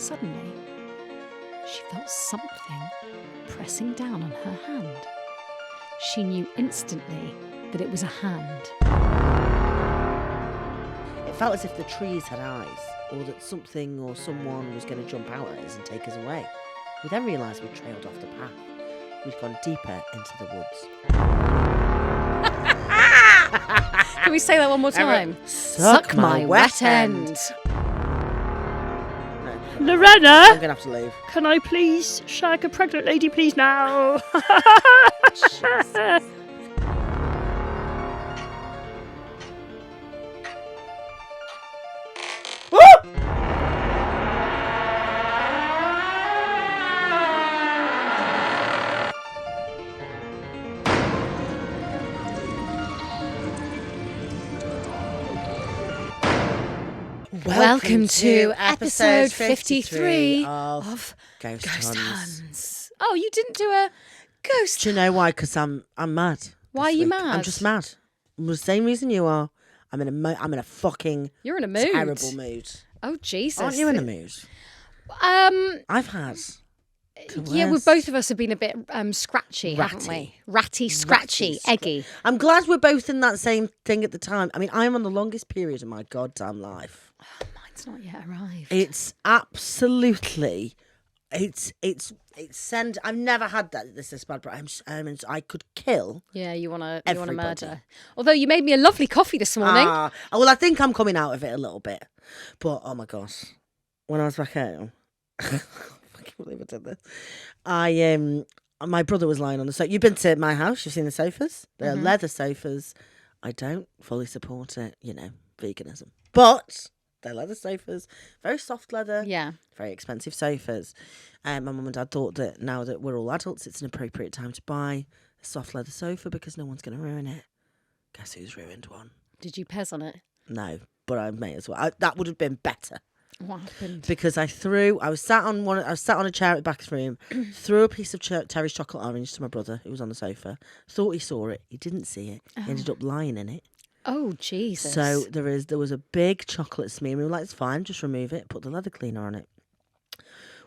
Suddenly, she felt something pressing down on her hand. She knew instantly that it was a hand. It felt as if the trees had eyes, or that something or someone was going to jump out at us and take us away. We then realised we'd trailed off the path. We'd gone deeper into the woods. Can we say that one more time? Suck my wet end. No, Lorena, I'm going to have to leave. can I please shag a pregnant lady, please, now? Jesus. Welcome to episode 53 of of Ghost Ghost Huns. Huns. Oh, you didn't do a ghost. Do you know why? Because I'm mad. Why this are you week. mad? I'm just mad. The same reason you are. I'm in a fucking You're in a mood. terrible mood. Oh, Jesus. Aren't you in a mood? I've had. Yeah, both of us have been a bit scratchy, haven't we? Ratty. Ratty, scratchy, eggy. I'm glad we're both in that same thing at the time. I mean, I'm on the longest period of my goddamn life. Oh, mine's not yet arrived. It's absolutely, it's send. I've never had this bad, but I could kill. Yeah, you wanna everybody. murder. Although you made me a lovely coffee this morning. Well, I think I'm coming out of it a little bit, but oh my gosh, when I was back home, I can't believe I did this. My brother was lying on the sofa. You've been to my house. You've seen the sofas. They're leather sofas. I don't fully support it. Veganism, but they're leather sofas, very soft leather. Yeah. Very expensive sofas. My mum and dad thought that now that we're all adults, it's an appropriate time to buy a soft leather sofa because no one's going to ruin it. Guess who's ruined one? Did you pez on it? No, but I may as well. That would have been better. What happened? Because I was sat on a chair at the back of the room, threw a piece of Terry's chocolate orange to my brother who was on the sofa. Thought he saw it. He didn't see it. He ended up lying in it. Oh, Jesus. So there was a big chocolate smear. We were like, it's fine, just remove it, put the leather cleaner on it.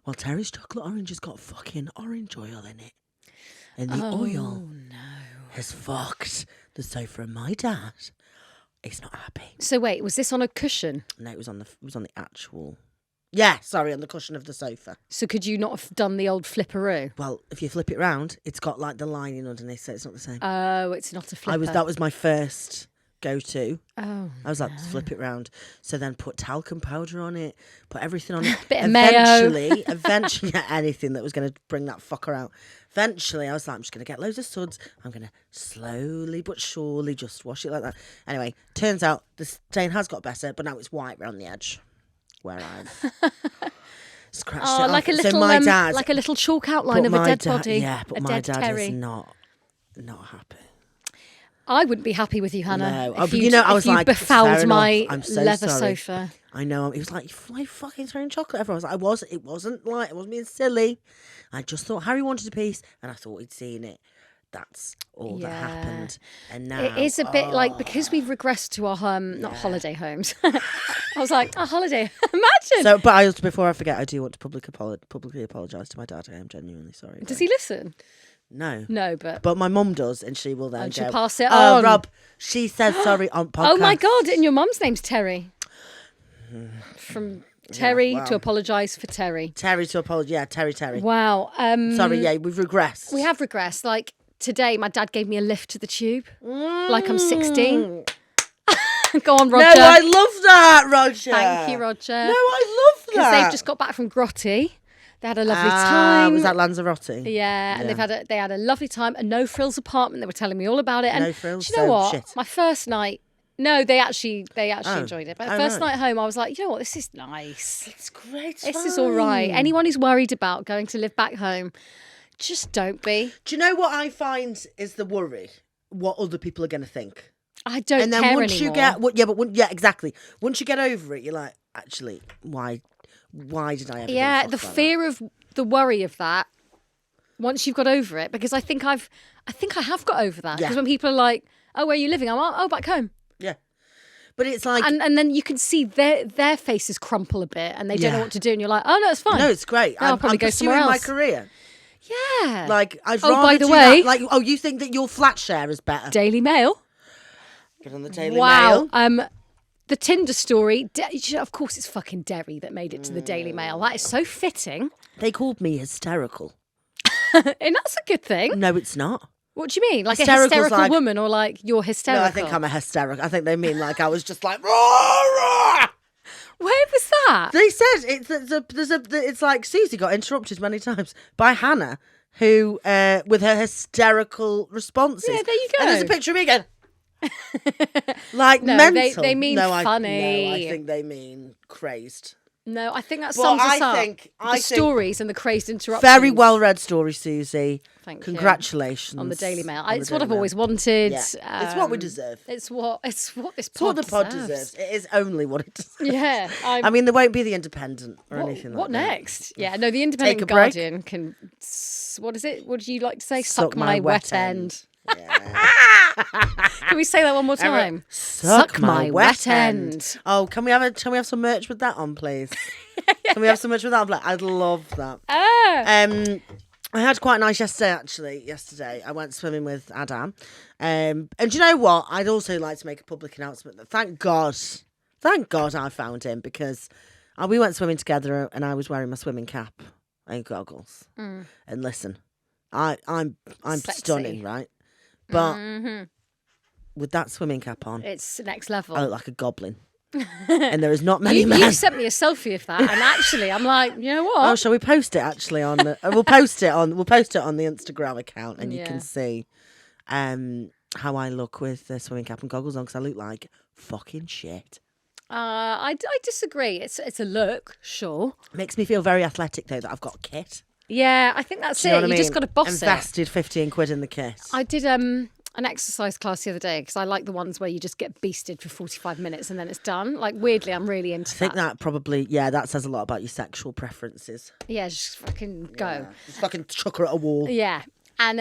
Well, Terry's chocolate orange has got fucking orange oil in it. And the oil has fucked the sofa and my dad. He's not happy. So wait, was this on a cushion? No, it was on the actual. Yeah, sorry, on the cushion of the sofa. So could you not have done the old flipperoo? Well, if you flip it round, it's got like the lining underneath, so it's not the same. Oh, it's not a flipper. That was my first go-to. Oh, I was like, flip it round. So then put talcum powder on it, put everything on it. Bit of mayo. Eventually, anything that was going to bring that fucker out. Eventually, I was like, I'm just going to get loads of suds. I'm going to slowly but surely just wash it like that. Anyway, turns out the stain has got better, but now it's white around the edge where I've scratched it off. like a little, so my dad, like a little chalk outline of a dead body. Yeah, but my dad Terry. is not happy. I wouldn't be happy with you, Hannah. No, if I was like, befouled fair my enough. I'm so leather sorry. sofa. I know. He was like, "Why fucking throwing chocolate everywhere?" I was like, it wasn't being silly. I just thought Harry wanted a piece, and I thought he'd seen it. That's all that happened. And now It is a bit like, because we've regressed to our not holiday homes. I was like, a holiday. Imagine. So, but before I forget, I do want to publicly apologise to my dad. I am genuinely sorry. Does he listen? No. No, but my mum does, and she will then And go, she'll pass it "Oh, on." Rob, she said sorry on podcast." Oh my God! And your mum's name's Terry. From Terry well. to apologise for Terry. Terry to apologise. Yeah, Terry. Wow. Sorry, yeah, we've regressed. We have regressed. Like today, my dad gave me a lift to the tube. Like I'm 16. Go on, Roger. No, I love that, Roger. Thank you, Roger. No, I love that. Because they've just got back from Grotty. They had a lovely time. Was that Lanzarote? Yeah, and they had a lovely time. A no frills apartment. They were telling me all about it. And No frills, do you know so what? shit. My first night. No, they actually enjoyed it. But the first right. night home, I was like, you know what? This is nice. It's great. This is all right. Anyone who's worried about going to live back home, just don't be. Do you know what I find is the worry? What other people are going to think. I don't And then care once anymore. you get, exactly. Once you get over it, you're like, actually, why did I ever? Yeah, do the fuck like fear of the worry of that. Once you've got over it, because I think I have got over that. Yeah. Because when people are like, "Oh, where are you living?" I'm like, "Oh, back home." that? Yeah. But it's like... And then you can see their faces crumple a bit and they don't know what to do. And you're like, oh, no, it's fine. No, it's great. I'll probably go somewhere else. my career. Yeah. Like, I'd Oh, rather by the do way... that. Like, you think that your flat share is better? Daily Mail. Get on the Daily Mail. The Tinder story, of course it's fucking Derry that made it to the Daily Mail. That is so fitting. They called me hysterical. And that's a good thing. No, it's not. What do you mean? Like Hysterical's a hysterical like- woman or like you're hysterical? No, I think I'm a hysterical. I think they mean like I was just like... Rah, rah. Where was that? They said it's like Susie got interrupted many times by Hannah, who with her hysterical responses. Yeah, there you go. And there's a picture of me again. Like No, mental. they mean no, funny. I think they mean crazed. No, I think that Well, sums us I up. think- The I think- stories and the crazed interruptions. Very well read story, Susie. Thank you. Congratulations On the Daily Mail. on the It's what Daily I've Mail. always wanted. Yeah. It's what we deserve. It's what this It's what pod the pod deserves. deserves. It is only what it deserves. Yeah. I mean, there won't be the Independent or anything like what that. next? Yeah, no, the Independent Take a break. Guardian can... What is it? What do you like to say? Suck my my wet wet end. Yeah. Can we say that one more time? Suck my wet end. Oh, can we have some merch with that on, please? Can we have some merch with that on? I'd love that. I had quite a nice yesterday. I went swimming with Adam. And do you know what? I'd also like to make a public announcement that thank God I found him, because we went swimming together and I was wearing my swimming cap and goggles. And listen, I'm Sexy. stunning, right? But with that swimming cap on, It's next level. I look like a goblin. And there is not many You men. sent me a selfie of that, and actually, I'm like, you know what? Oh, shall we post it actually on the? We'll post it on the Instagram account, and you Yeah. can see how I look with the swimming cap and goggles on, because I look like fucking shit. I disagree. It's a look, sure. Makes me feel very athletic though that I've got a kit. Yeah, I think that's Do you know it. what I You mean? just got to boss it. Invested 15 quid in the kit. I did an exercise class the other day because I like the ones where you just get beasted for 45 minutes and then it's done. Like, weirdly, I'm really into I think that probably, that says a lot about your sexual preferences. Yeah, just fucking go. Yeah. Just fucking chuck her at a wall. Yeah. And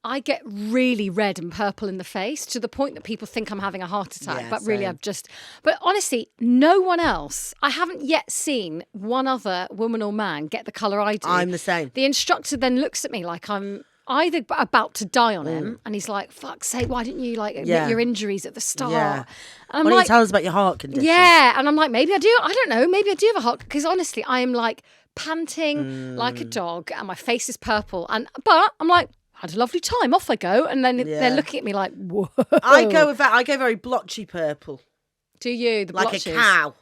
I get really red and purple in the face to the point that people think I'm having a heart attack. Yeah, but really, same. But honestly, no one else. I haven't yet seen one other woman or man get the colour I do. I'm the same. The instructor then looks at me like I'm either about to die on him, and he's like, "Fuck's sake, why didn't you admit your injuries at the start?" Yeah. And Why I'm don't like, you tell us about your heart condition? yeah, and I'm like, maybe I do. I don't know. Maybe I do have a heart, because honestly, I am like panting like a dog, and my face is purple. But I'm like, had a lovely time. Off I go, and then they're looking at me like, whoa. I go very blotchy purple, Do you the like blotches? a cow.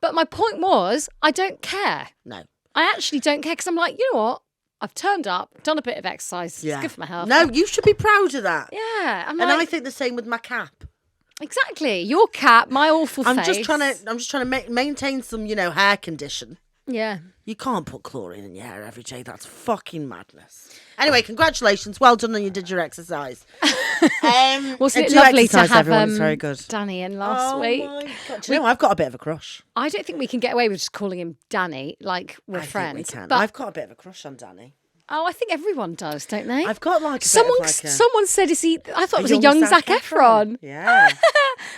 But my point was, I don't care. No. I actually don't care, because I'm like, you know what? I've turned up, done a bit of exercise. Yeah. It's good for my health. No, you should be proud of that. Yeah, I'm And like, I think the same with my cap. exactly. Your cat, my awful I'm face. just trying to maintain some, hair condition. Yeah. You can't put chlorine in your hair every day. That's fucking madness. Anyway, congratulations. Well done on you did your exercise. Wasn't it do lovely to exercise, have everyone. It's very good. Danny in last Oh week? my God. Do you know, I've got a bit of a crush. I don't think we can get away with just calling him Danny, like we're I think friends. we can. But I've got a bit of a crush on Danny. I think everyone does, don't they? I've got like a Someone bit of like someone said, "Is he?" I thought it was a young Zac Efron. Yeah.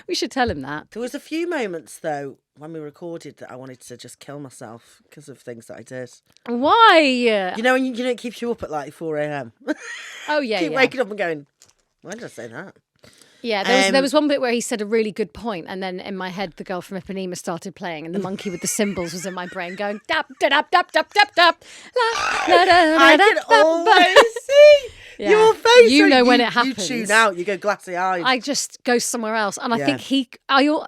We should tell him that. There was a few moments though when we recorded that I wanted to just kill myself because of things that I did. Why? You know, and it keeps you up at like 4 a.m. Oh yeah, Keep yeah. waking up and going, why did I say that? Yeah, there was one bit where he said a really good point, and then in my head, the girl from Ipanema started playing, and the monkey with the cymbals was in my brain going dap da dap dap dap dap dap. I can always see Yeah. your face. You when know when it happens. You tune out. You go glassy eyed. I just go somewhere else, and I Yeah. think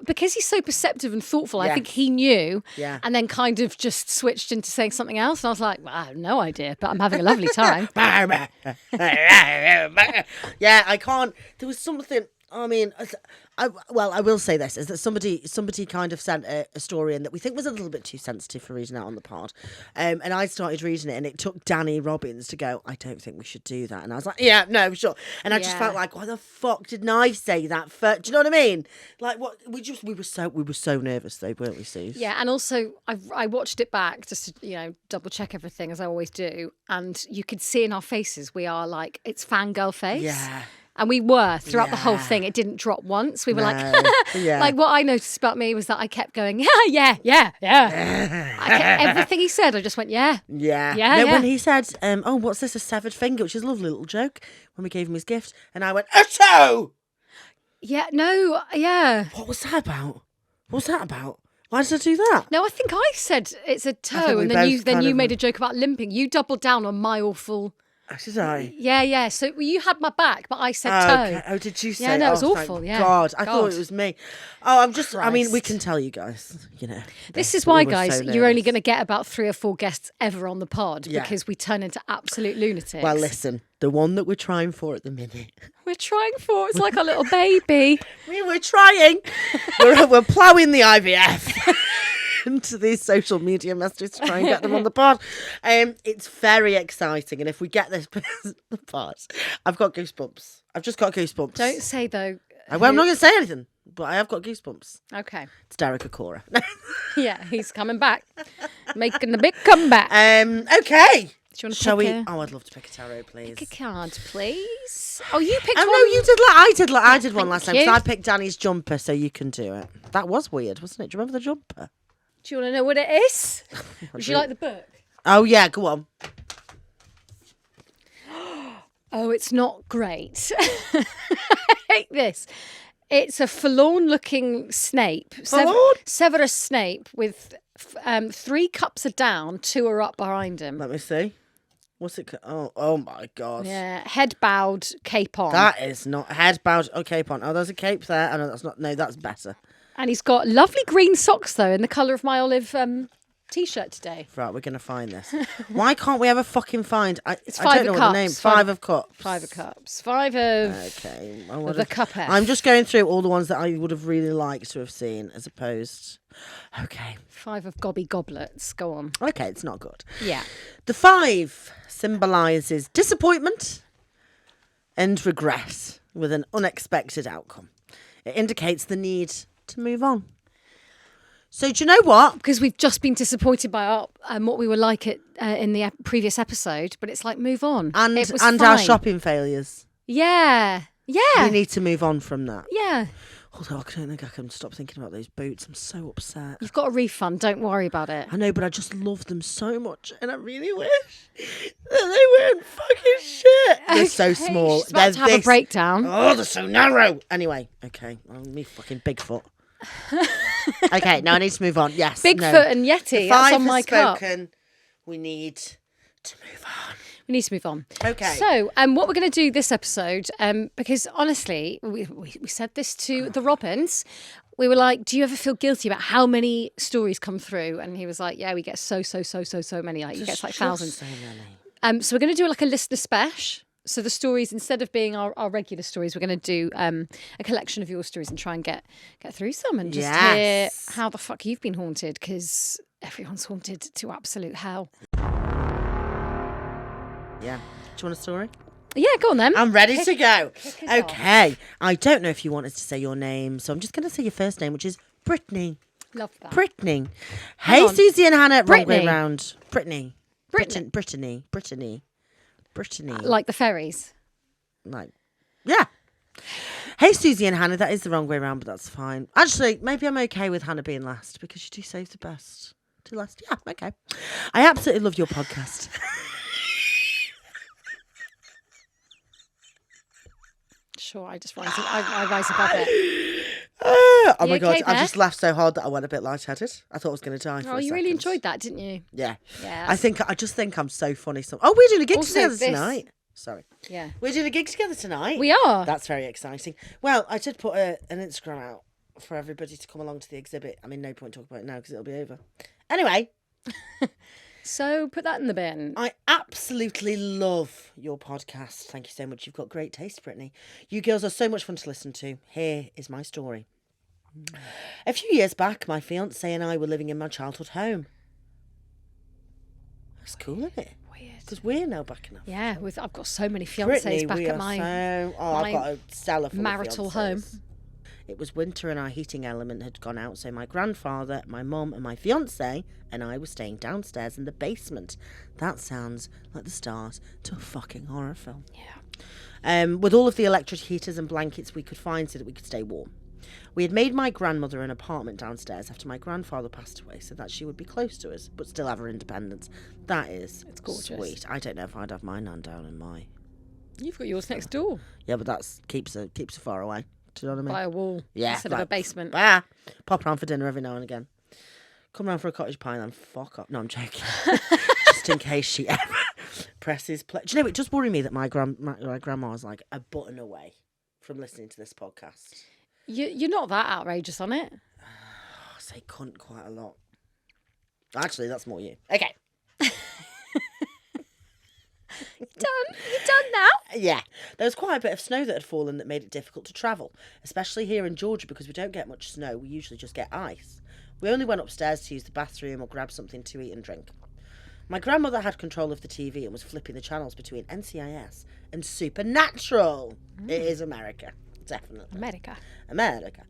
because he's so perceptive and thoughtful, I think Yes. he knew, Yeah. and then kind of just switched into saying something else. And I was like, well, I have no idea, but I'm having a lovely time. Yeah, I can't. There was something. I mean, I will say this, is that somebody kind of sent a story in that we think was a little bit too sensitive for reading out on the pod. And I started reading it, and it took Danny Robbins to go, I don't think we should do that. And I was like, yeah, no, sure. And I just Yeah. felt like, why the fuck didn't I say that first? Do you know what I mean? Like, what we were so nervous though, weren't we, Suze? Yeah, and also I watched it back just to double check everything as I always do, and you could see in our faces we are like, it's fangirl face. Yeah. And we were throughout the whole thing. It didn't drop once. We were like, like what I noticed about me was that I kept going, yeah. Everything he said, I just went, yeah. When he said, oh, what's this, a severed finger, which is a lovely little joke, when we gave him his gift, and I went, a toe! Yeah, no, yeah. What was that about? Why did I do that? No, I think I said it's a toe, and then you made a joke about limping. You doubled down on my awful... Did I? Yeah. So you had my back, but I said toe. Okay. Oh, did you say? Yeah, no, it was thank awful. Yeah. God, I thought it was me. Oh, I'm just. I mean, we Christ. can tell you guys. This is why, we were guys, so you're only nervous. going to get about 3 or 4 guests ever on the pod because we turn into absolute lunatics. Well, listen, the one that we're trying for at the minute. We're trying for it's like a little baby. We're trying. we're ploughing the IVF. Into these social media messages to try and get them on the pod. It's very exciting, and if we get this the pod, I've got goosebumps. I've just got goosebumps. Don't say though. I'm not going to say anything, but I have got goosebumps. Okay. It's Derek Acora. Yeah, he's coming back, making the big comeback. Okay. Do you want to Shall pick we? a, Oh, I'd love to pick a tarot, please. pick a card, please? Oh, you picked Oh one. no, you did. I did one last time. you. So I picked Danny's jumper, so you can do it. That was weird, wasn't it? Do you remember the jumper? Do you want to know what it is? Would you like the book? Oh yeah, go on. Oh, it's not great. I hate this. It's a forlorn-looking Snape. Forlorn? Severus Snape with 3 cups are down, 2 are up behind him. Let me see. What's it? Oh my God. Yeah, head bowed, cape on. That is not head bowed. Oh, cape on. Oh, there's a cape there. Oh no, that's not. No, that's better. And he's got lovely green socks, though, in the colour of my olive T-shirt today. Right, we're gonna find this. Why can't we ever fucking find? It's I 5 don't know of what the cups. name. 5 of cups. 5 of cups. 5 of Okay. the cup F. I'm just going through all the ones that I would have really liked to have seen, as opposed. Okay. 5 of gobby goblets. Go on. Okay, it's not good. Yeah. The 5 symbolises disappointment and regret with an unexpected outcome. It indicates the need to move on. So do you know what? Because we've just been disappointed by our, what we were like in the previous episode, but it's like move on. And it was our fine. shopping failures. Yeah. We need to move on from that. Yeah. Although I don't think I can stop thinking about those boots. I'm so upset. You've got a refund. Don't worry about it. I know, but I just love them so much, and I really wish that they weren't fucking shit. They're so small. She's about to have a breakdown. Oh, they're so narrow. Anyway, okay. Oh, me fucking Bigfoot. Okay, now I need to move on. Yes. Bigfoot and Yeti. That's on my cup. Spoken. We need to move on. We need to move on. Okay. So, what we're going to do this episode, because honestly, we said this to the Robins. We were like, do you ever feel guilty about how many stories come through? And he was like, yeah, we get so many. Like, he gets like thousands. So many. So we're going to do like a listener special. So the stories, instead of being our regular stories, we're going to do a collection of your stories and try and get through some and just hear how the fuck you've been haunted, because everyone's haunted to absolute hell. Yeah. Do you want a story? Yeah, go on then. I'm ready to go. us off. Okay. I don't know if you wanted to say your name, so I'm just going to say your first name, which is Brittany. Love that. Brittany. Hey, on. Susie and Hannah. Wrong way Brittany. round. Brittany. Brittany. Brittany. Like the fairies. Like, yeah. Hey, Susie and Hannah. That is the wrong way round, but that's fine. Actually, maybe I'm okay with Hannah being last, because you do save the best to last. Yeah, okay. I absolutely love your podcast. Sure, I just rise. I rise above it. Oh my okay God, I there? just laughed so hard that I went a bit lightheaded. I thought I was going to die for Oh, a you really second. enjoyed that, didn't you? Yeah. Yeah. I just think I'm so funny. Oh, we're doing a gig Also, together this- tonight. Sorry. Yeah. We're doing a gig together tonight. We are. That's very exciting. Well, I did put an Instagram out for everybody to come along to the exhibit. I mean, no point talking about it now because it'll be over. Anyway, So put that in the bin. I absolutely love your podcast. Thank you so much. You've got great taste, Brittany. You girls are so much fun to listen to. Here is my story. A few years back, my fiancé and I were living in my childhood home. That's cool, isn't it? Weird. Because we're now back enough. Yeah, I've got so many Brittany, fiancés back we at are my so... Oh, I've my got a stellar full of marital home. fiancés. It was winter and our heating element had gone out, so my grandfather, my mum and my fiancé and I were staying downstairs in the basement. That sounds like the start to a fucking horror film. Yeah. With all of the electric heaters and blankets we could find so that we could stay warm. We had made my grandmother an apartment downstairs after my grandfather passed away so that she would be close to us, but still have her independence. That is It's gorgeous. Sweet. I don't know if I'd have my nan down in my... You've got yours next door. Yeah, but that's keeps her far away. Do you know what I mean? By a wall. Yeah. Instead of a basement. Pop around for dinner every now and again. Come round for a cottage pie and then fuck up. No, I'm joking. Just in case she ever presses play. Do you know, it does worry me that my grandma is like a button away from listening to this podcast. You're not that outrageous on it. I say cunt quite a lot. Actually, that's more you. Okay. You're done now? Yeah. There was quite a bit of snow that had fallen that made it difficult to travel, especially here in Georgia because we don't get much snow. We usually just get ice. We only went upstairs to use the bathroom or grab something to eat and drink. My grandmother had control of the TV and was flipping the channels between NCIS and Supernatural. It is America. Definitely. America.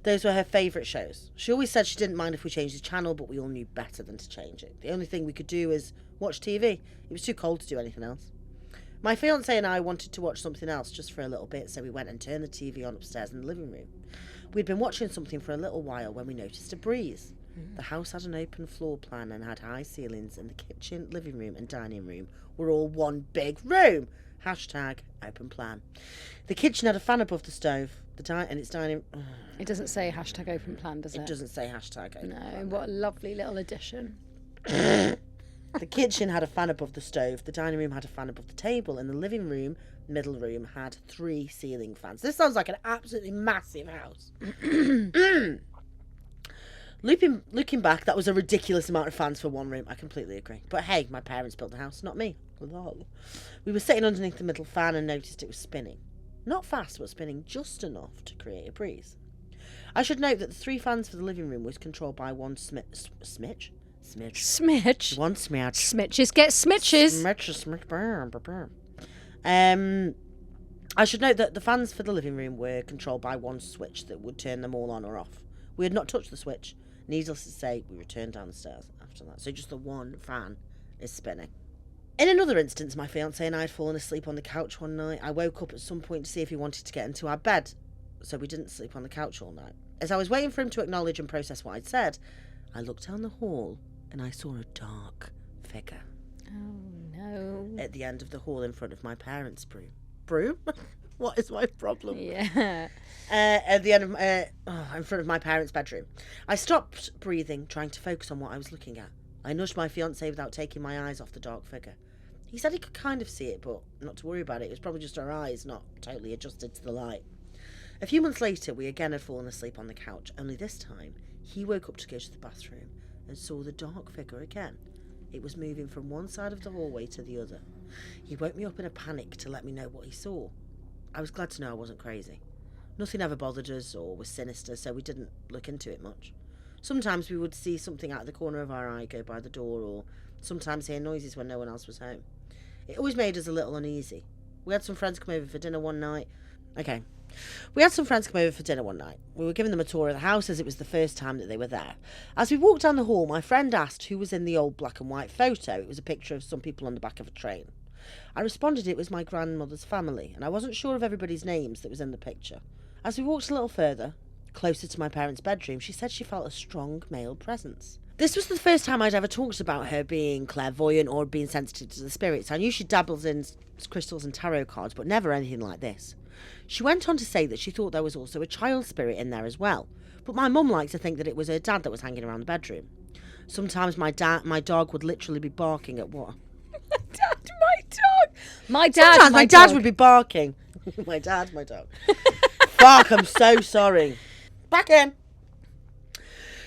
Those were her favourite shows. She always said she didn't mind if we changed the channel, but we all knew better than to change it. The only thing we could do was watch TV. It was too cold to do anything else. My fiancé and I wanted to watch something else just for a little bit, so we went and turned the TV on upstairs in the living room. We'd been watching something for a little while when we noticed a breeze. The house had an open floor plan and had high ceilings, and the kitchen, living room and dining room were all one big room. Hashtag open plan. The kitchen had a fan above the stove. And its dining... It doesn't say hashtag open plan, does it? It doesn't say hashtag open plan. No, what a lovely little addition. The kitchen had a fan above the stove. The dining room had a fan above the table. And the living room, middle room, had 3 ceiling fans. This sounds like an absolutely massive house. Looking back, that was a ridiculous amount of fans for one room. I completely agree. But hey, my parents built the house, not me. We were sitting underneath the middle fan and noticed it was spinning. Not fast, but spinning just enough to create a breeze. I should note that the 3 fans for the living room was controlled by one smidge. Smidge? One smidge. Smitches get smitches. I should note that the fans for the living room were controlled by one switch that would turn them all on or off. We had not touched the switch. Needless to say, we returned downstairs after that. So just the one fan is spinning. In another instance, my fiancé and I had fallen asleep on the couch one night. I woke up at some point to see if he wanted to get into our bed, so we didn't sleep on the couch all night. As I was waiting for him to acknowledge and process what I'd said, I looked down the hall and I saw a dark figure. Oh, no. At the end of the hall in front of my parents' room. Broom? What is my problem? Yeah. At the end of in front of my parents' bedroom. I stopped breathing, trying to focus on what I was looking at. I nudged my fiancé without taking my eyes off the dark figure. He said he could kind of see it, but not to worry about it. It was probably just our eyes not totally adjusted to the light. A few months later, we again had fallen asleep on the couch, only this time he woke up to go to the bathroom and saw the dark figure again. It was moving from one side of the hallway to the other. He woke me up in a panic to let me know what he saw. I was glad to know I wasn't crazy. Nothing ever bothered us or was sinister, so we didn't look into it much. Sometimes we would see something out of the corner of our eye go by the door, or sometimes hear noises when no one else was home. It always made us a little uneasy. We had some friends come over for dinner one night. We were giving them a tour of the house as it was the first time that they were there. As we walked down the hall, my friend asked who was in the old black and white photo. It was a picture of some people on the back of a train. I responded it was my grandmother's family, and I wasn't sure of everybody's names that was in the picture. As we walked a little further, closer to my parents' bedroom, she said she felt a strong male presence. This was the first time I'd ever talked about her being clairvoyant or being sensitive to the spirits. I knew she dabbles in crystals and tarot cards, but never anything like this. She went on to say that she thought there was also a child spirit in there as well, but my mum liked to think that it was her dad that was hanging around the bedroom. Sometimes my dog would literally be barking at what? My dad, Sometimes my dad would be barking. My dog. Fuck, I'm so sorry. Back in.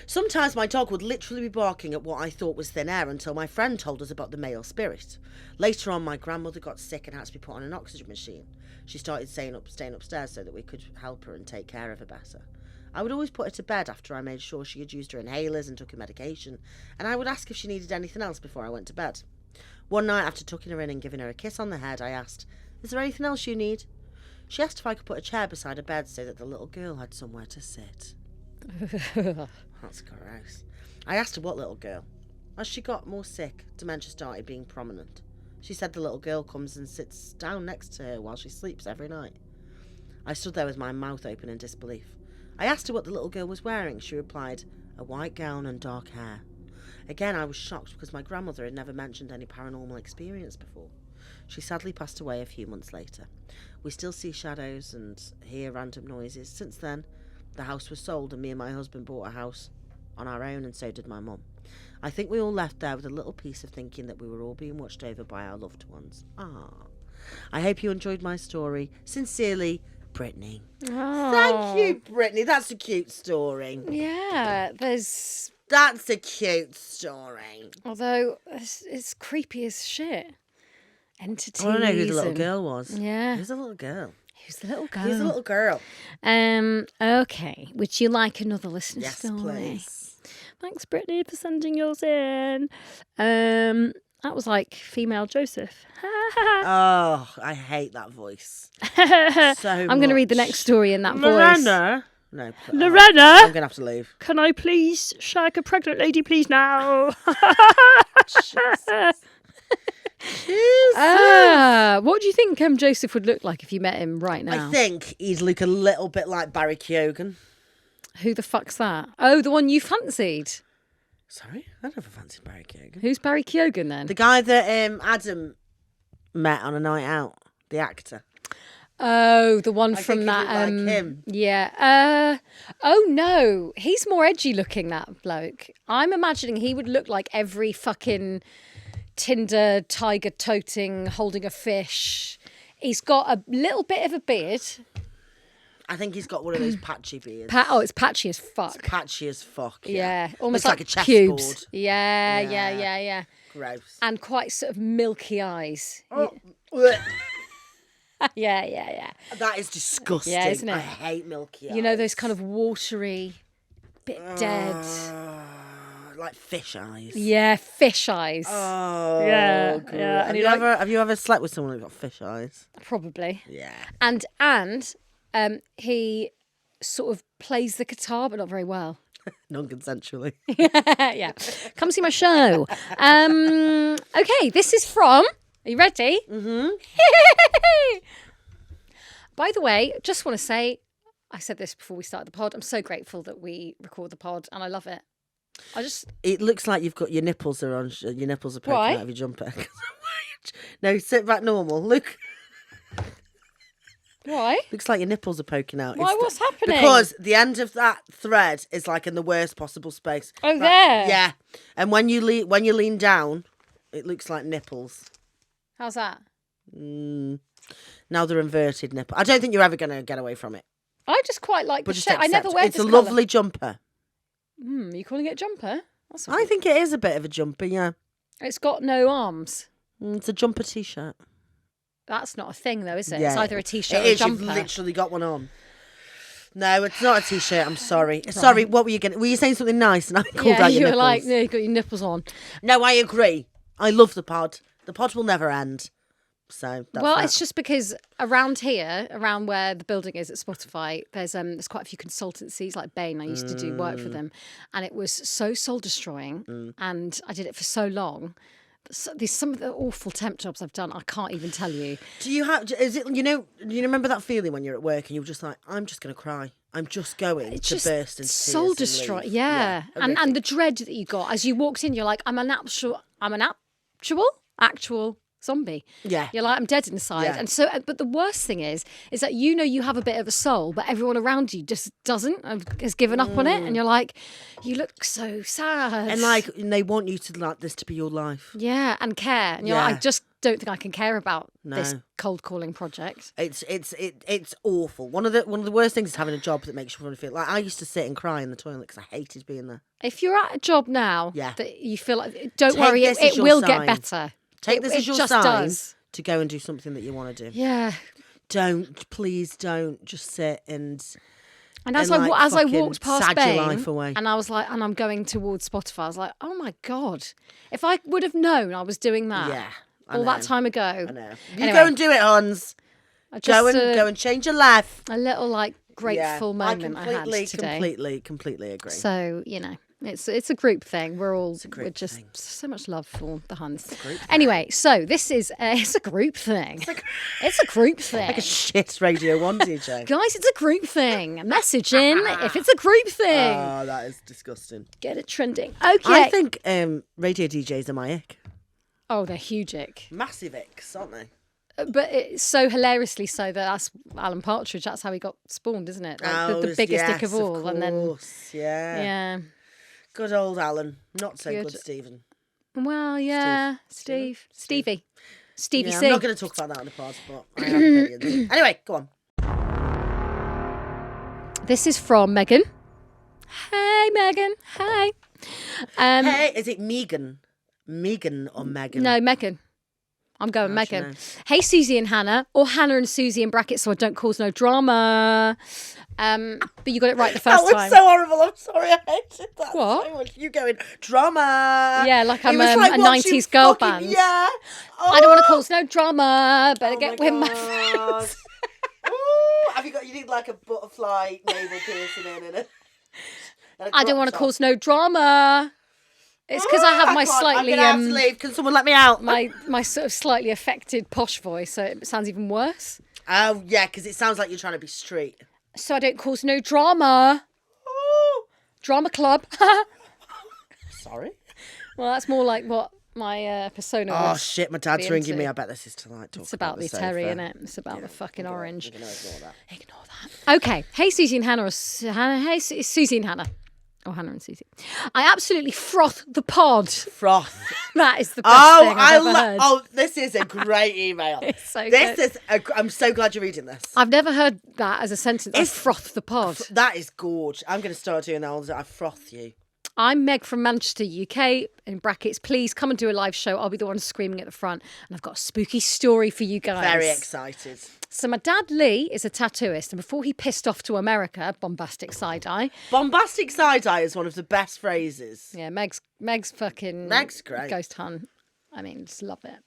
Sometimes my dog would literally be barking at what I thought was thin air until my friend told us about the male spirit. Later on, my grandmother got sick and had to be put on an oxygen machine. She started staying upstairs so that we could help her and take care of her better. I would always put her to bed after I made sure she had used her inhalers and took her medication, and I would ask if she needed anything else before I went to bed. One night, after tucking her in and giving her a kiss on the head, I asked, "Is there anything else you need?" She asked if I could put a chair beside her bed so that the little girl had somewhere to sit. That's gross. I asked her what little girl. As she got more sick, dementia started being prominent. She said the little girl comes and sits down next to her while she sleeps every night. I stood there with my mouth open in disbelief. I asked her what the little girl was wearing. She replied, a white gown and dark hair. Again, I was shocked because my grandmother had never mentioned any paranormal experience before. She sadly passed away a few months later. We still see shadows and hear random noises. Since then, the house was sold and me and my husband bought a house on our own, and so did my mum. I think we all left there with a little piece of thinking that we were all being watched over by our loved ones. I hope you enjoyed my story. Sincerely, Brittany. Oh. Thank you, Brittany. That's a cute story. Yeah, there's... That's a cute story. Although, it's creepy as shit. Entities. I don't know who the little girl was. Yeah. Who's the little girl? Who's the little girl? Who's the little girl? Okay. Would you like another listener Yes, story? please. Thanks, Brittany, for sending yours in. That was like female Joseph. Oh, I hate that voice. So I'm going to read the next story in that voice. Lorena, No, Lorena, I'm going to have to leave. can I please shag a pregnant lady, please, now? What do you think Joseph would look like if you met him right now? I think he'd look a little bit like Barry Keoghan. Who the fuck's that? Oh, the one you fancied. Sorry? I never fancied Barry Keoghan. Who's Barry Keoghan then? The guy that Adam met on a night out. The actor. Oh, the one I from think that. he'd look like him. Yeah. Oh no, he's more edgy looking. That bloke. I'm imagining he would look like every fucking Tinder tiger toting, holding a fish. He's got a little bit of a beard. I think he's got one of those patchy beards. It's patchy as fuck. It's patchy as fuck. Yeah, almost Looks like a cubes. chessboard. Yeah. Gross. And quite sort of milky eyes. Oh, Yeah. that is disgusting. Yeah, isn't it? I hate milky eyes. You know, those kind of watery, bit dead. Like fish eyes. Yeah, fish eyes. Oh, Yeah, gross. yeah. Have you ever slept with someone who's got fish eyes? Probably. Yeah. And he sort of plays the guitar, but not very well. Non-consensually. Yeah. Come see my show. Okay, this is from... Are you ready? Mm-hmm. By the way, just want to say, I said this before we started the pod, I'm so grateful that we record the pod and I love it. It looks like you've got your nipples are on. Your nipples are poking Why? out of your jumper. No, sit back normal. Look. Why? Looks like your nipples are poking out. Why? What's happening? Because the end of that thread is like in the worst possible space. Oh, there. Yeah, and when you lean down, it looks like nipples. How's that? Now they're inverted nipple. I don't think you're ever going to get away from it. I just quite like the Just shape. I never accept wear it. It's this a colour. lovely jumper. Are you calling it a jumper? That's I think it is a bit of a jumper. Yeah, It's got no arms. it's a jumper t-shirt. That's not a thing, though, is it? Yeah. It's either a t-shirt It or a is. jumper. You've literally got one on. No, it's not a t-shirt. I'm sorry. Sorry. What were you going? Were you saying something nice? And I called out you your were nipples. like, no, you've got your nipples on. No, I agree. I love the pod. The pod will never end. So that's Well, that. it's just because around here, around where the building is at Spotify, there's quite a few consultancies like Bain. I used to do work for them, and it was so soul destroying, and I did it for so long. So, there's some of the awful temp jobs I've done. I can't even tell you. Do you have? Is it? You remember that feeling when you're at work and you're just like, I'm just gonna cry. I'm just going It's to just burst into soul tears destroy. and leave. Yeah, and horrific. the dread that you got as you walked in, you're like, I'm an actual zombie. Yeah. You're like, I'm dead inside. Yeah. And so, but the worst thing is that you have a bit of a soul, but everyone around you just doesn't, has given up on it. And you're like, you look so sad. And they want you to like this to be your life. Yeah, and care. And you're like, Yeah. I just don't think I can care about this No. cold calling project. It's awful. One of the worst things is having a job that makes you want to feel like I used to sit and cry in the toilet because I hated being there. If you're at a job now Yeah. that you feel like, don't Take worry, this as it your will sign. get better. Take this as your just sign does. to go and do something that you want to do. Yeah. Please don't just sit and And like, as I fucking walked past sad your Bain, life away. and I was like, and I'm going towards Spotify, I was like, oh my God. If I would have known I was doing that yeah, I all know. that time ago. I know. You Anyway. go and do it, Hans. Go and change your life. A little like grateful moment I had today. Completely agree. So, you know, it's a group thing. We're just so much love for the Huns. Anyway, so this is it's a group thing. It's a group thing. Like a shit Radio 1 DJ. Guys, it's a group thing. Message in if it's a group thing. Oh, that is disgusting. Get it trending. Okay. I think radio DJs are my ick. Oh, they're huge ick. Massive icks, aren't they? But it's so hilariously so that that's Alan Partridge. That's how he got spawned, isn't it? Like the biggest dick of all. Of course, yeah. Good old Alan. Not so good Stephen. Well, yeah. Stevie. Yeah, C. I'm not going to talk about that on the pod, but I have opinions. Anyway, go on. This is from Megan. Hey, Megan. Hey. Hey, is it Megan? Megan or Megan? No, Megan. I'm going Megan. Hey, Susie and Hannah, or Hannah and Susie in brackets so I don't cause no drama. But you got it right the first time. That was so horrible. I'm sorry. I hated that What? so much. You going drama. Yeah, like I'm a 90s girl band. Yeah. Oh. I don't want to cause no drama. Better get with my friends. Ooh, have you need like a butterfly navel piercing in it? I don't want to cause no drama. It's because I have my slightly I'm gonna have to leave. Can someone let me out? My sort of slightly affected posh voice, so it sounds even worse. Oh yeah, because it sounds like you're trying to be street. So I don't cause no drama. Ooh. Drama club. Sorry. Well, that's more like what my persona. Oh shit! My dad's ringing me. I bet this is tonight. It's about the Terry, innit? It's about the fucking orange. Ignore that. Ignore that. Okay. Hey, Susie and Hannah. Hey, Susie and Hannah. Oh, Hannah and Susie. I absolutely froth the pod. Froth. That is the best thing I've ever heard. Oh, this is a great email. It's so good. I'm so glad you're reading this. I've never heard that as a sentence. I froth the pod. That is gorge. I'm going to start doing that. I froth you. I'm Meg from Manchester, UK. In brackets, please come and do a live show. I'll be the one screaming at the front. And I've got a spooky story for you guys. Very excited. So my dad, Lee, is a tattooist. And before he pissed off to America, bombastic side-eye. Bombastic side-eye is one of the best phrases. Yeah, Meg's fucking... Meg's great. Ghost hun. I mean, just love it.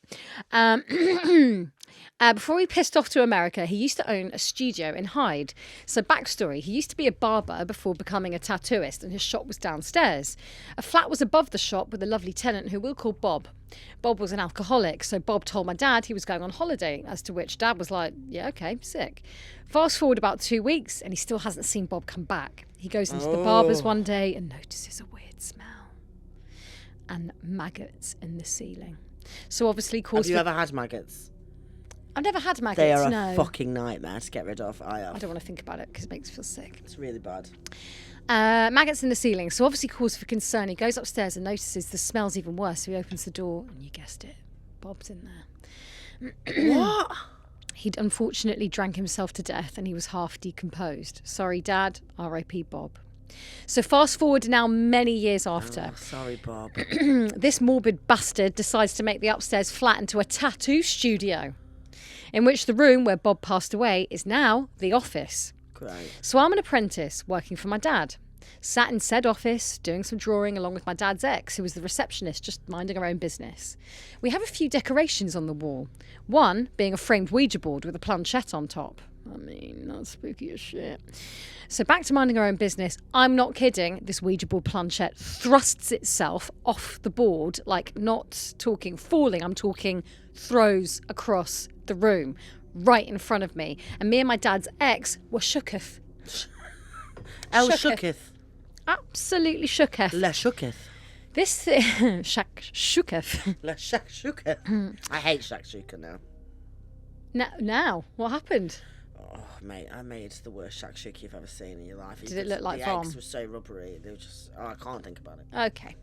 Before he pissed off to America, he used to own a studio in Hyde. So backstory, he used to be a barber before becoming a tattooist, and his shop was downstairs. A flat was above the shop with a lovely tenant who we'll call Bob. Bob was an alcoholic, so Bob told my dad he was going on holiday, as to which Dad was like, yeah, okay, sick. Fast forward about 2 weeks, and he still hasn't seen Bob come back. He goes into the barber's one day and notices a weird smell. And maggots in the ceiling. So obviously Have you ever had maggots? I've never had maggots, They are no. a fucking nightmare to get rid of. I have. I don't want to think about it because it makes me feel sick. It's really bad. Maggots in the ceiling. So obviously cause for concern. He goes upstairs and notices the smell's even worse. So he opens the door and you guessed it. Bob's in there. What? He'd unfortunately drank himself to death and he was half decomposed. Sorry, Dad. R.I.P. Bob. So fast forward now many years after. Oh, sorry, Bob. This morbid bastard decides to make the upstairs flat into a tattoo studio, in which the room where Bob passed away is now the office. Great. So I'm an apprentice working for my dad. Sat in said office, doing some drawing along with my dad's ex, who was the receptionist, just minding her own business. We have a few decorations on the wall. One being a framed Ouija board with a planchette on top. I mean, that's spooky as shit. So back to minding our own business. I'm not kidding. This Ouija board planchette thrusts itself off the board, like not talking falling. I'm talking throws across the room right in front of me. And me and my dad's ex were shooketh. Shooketh. Absolutely shooketh. Le shooketh. This shooketh. Le shakshuka. I hate shakshuka now. Now, what happened? Oh, mate, I made the worst shakshuka you've ever seen in your life. Did it look like the vom? eggs were so rubbery. They were just... Oh, I can't think about it. Okay.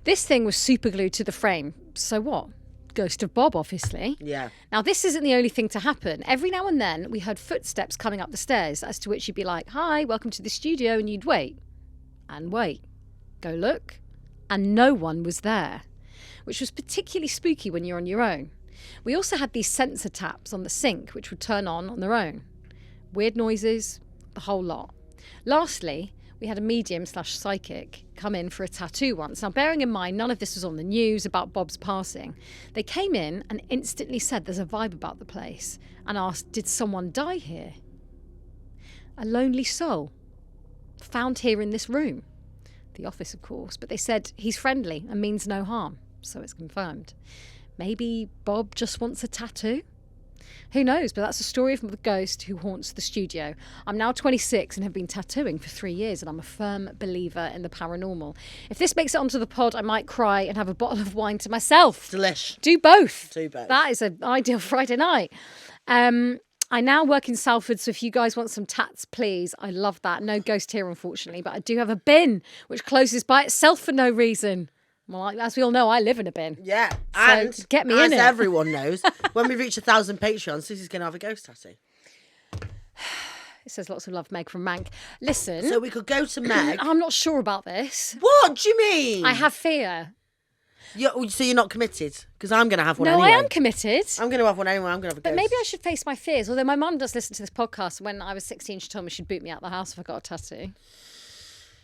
This thing was super glued to the frame. So what? Ghost of Bob, obviously. Yeah. Now, this isn't the only thing to happen. Every now and then, we heard footsteps coming up the stairs, as to which you'd be like, hi, welcome to the studio, and you'd wait. And wait. Go look. And no one was there, which was particularly spooky when you're on your own. We also had these sensor taps on the sink, which would turn on their own. Weird noises, the whole lot. Lastly, we had a medium / psychic come in for a tattoo once. Now, bearing in mind, none of this was on the news about Bob's passing. They came in and instantly said there's a vibe about the place and asked, did someone die here? A lonely soul found here in this room. The office, of course, but they said he's friendly and means no harm, so it's confirmed. Maybe Bob just wants a tattoo? Who knows, but that's a story of the ghost who haunts the studio. I'm now 26 and have been tattooing for 3 years, and I'm a firm believer in the paranormal. If this makes it onto the pod, I might cry and have a bottle of wine to myself. Delish. Do both. Do both. That is an ideal Friday night. I now work in Salford, so if you guys want some tats, please. I love that. No ghost here, unfortunately, but I do have a bin, which closes by itself for no reason. Well, as we all know, I live in a bin. Yeah. So And get me in it. as everyone knows, when we reach 1,000 Patreons, Susie's going to have a ghost tattoo. It says lots of love, Meg from Mank. Listen. So we could go to Meg. I'm not sure about this. What do you mean? I have fear. So you're not committed? Because I'm going to have one No, anyway. I am committed. I'm going to have one anyway. I'm going to have a ghost. But maybe I should face my fears. Although my mum does listen to this podcast. When I was 16, she told me she'd boot me out of the house if I got a tattoo.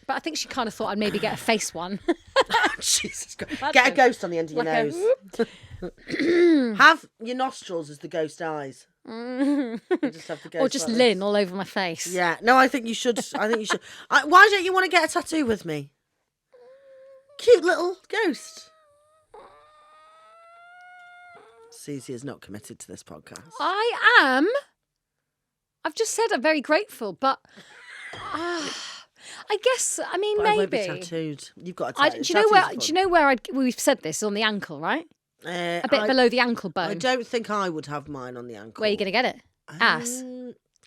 But I think she kind of thought I'd maybe get a face one. Jesus Christ. Get a ghost on the end of your Like nose. Have your nostrils as the ghost eyes. You just have the ghost Or just like Lynn this. all over my face. Yeah. No, I think you should. Why don't you want to get a tattoo with me? Cute little ghost. Susie is not committed to this podcast. I am. I've just said I'm very grateful, but I guess, I mean, But I won't be maybe. tattooed. You've got a tattoo. Do you know where we've said this on the ankle, right? A bit below the ankle bone. I don't think I would have mine on the ankle. Where are you going to get it? Ass.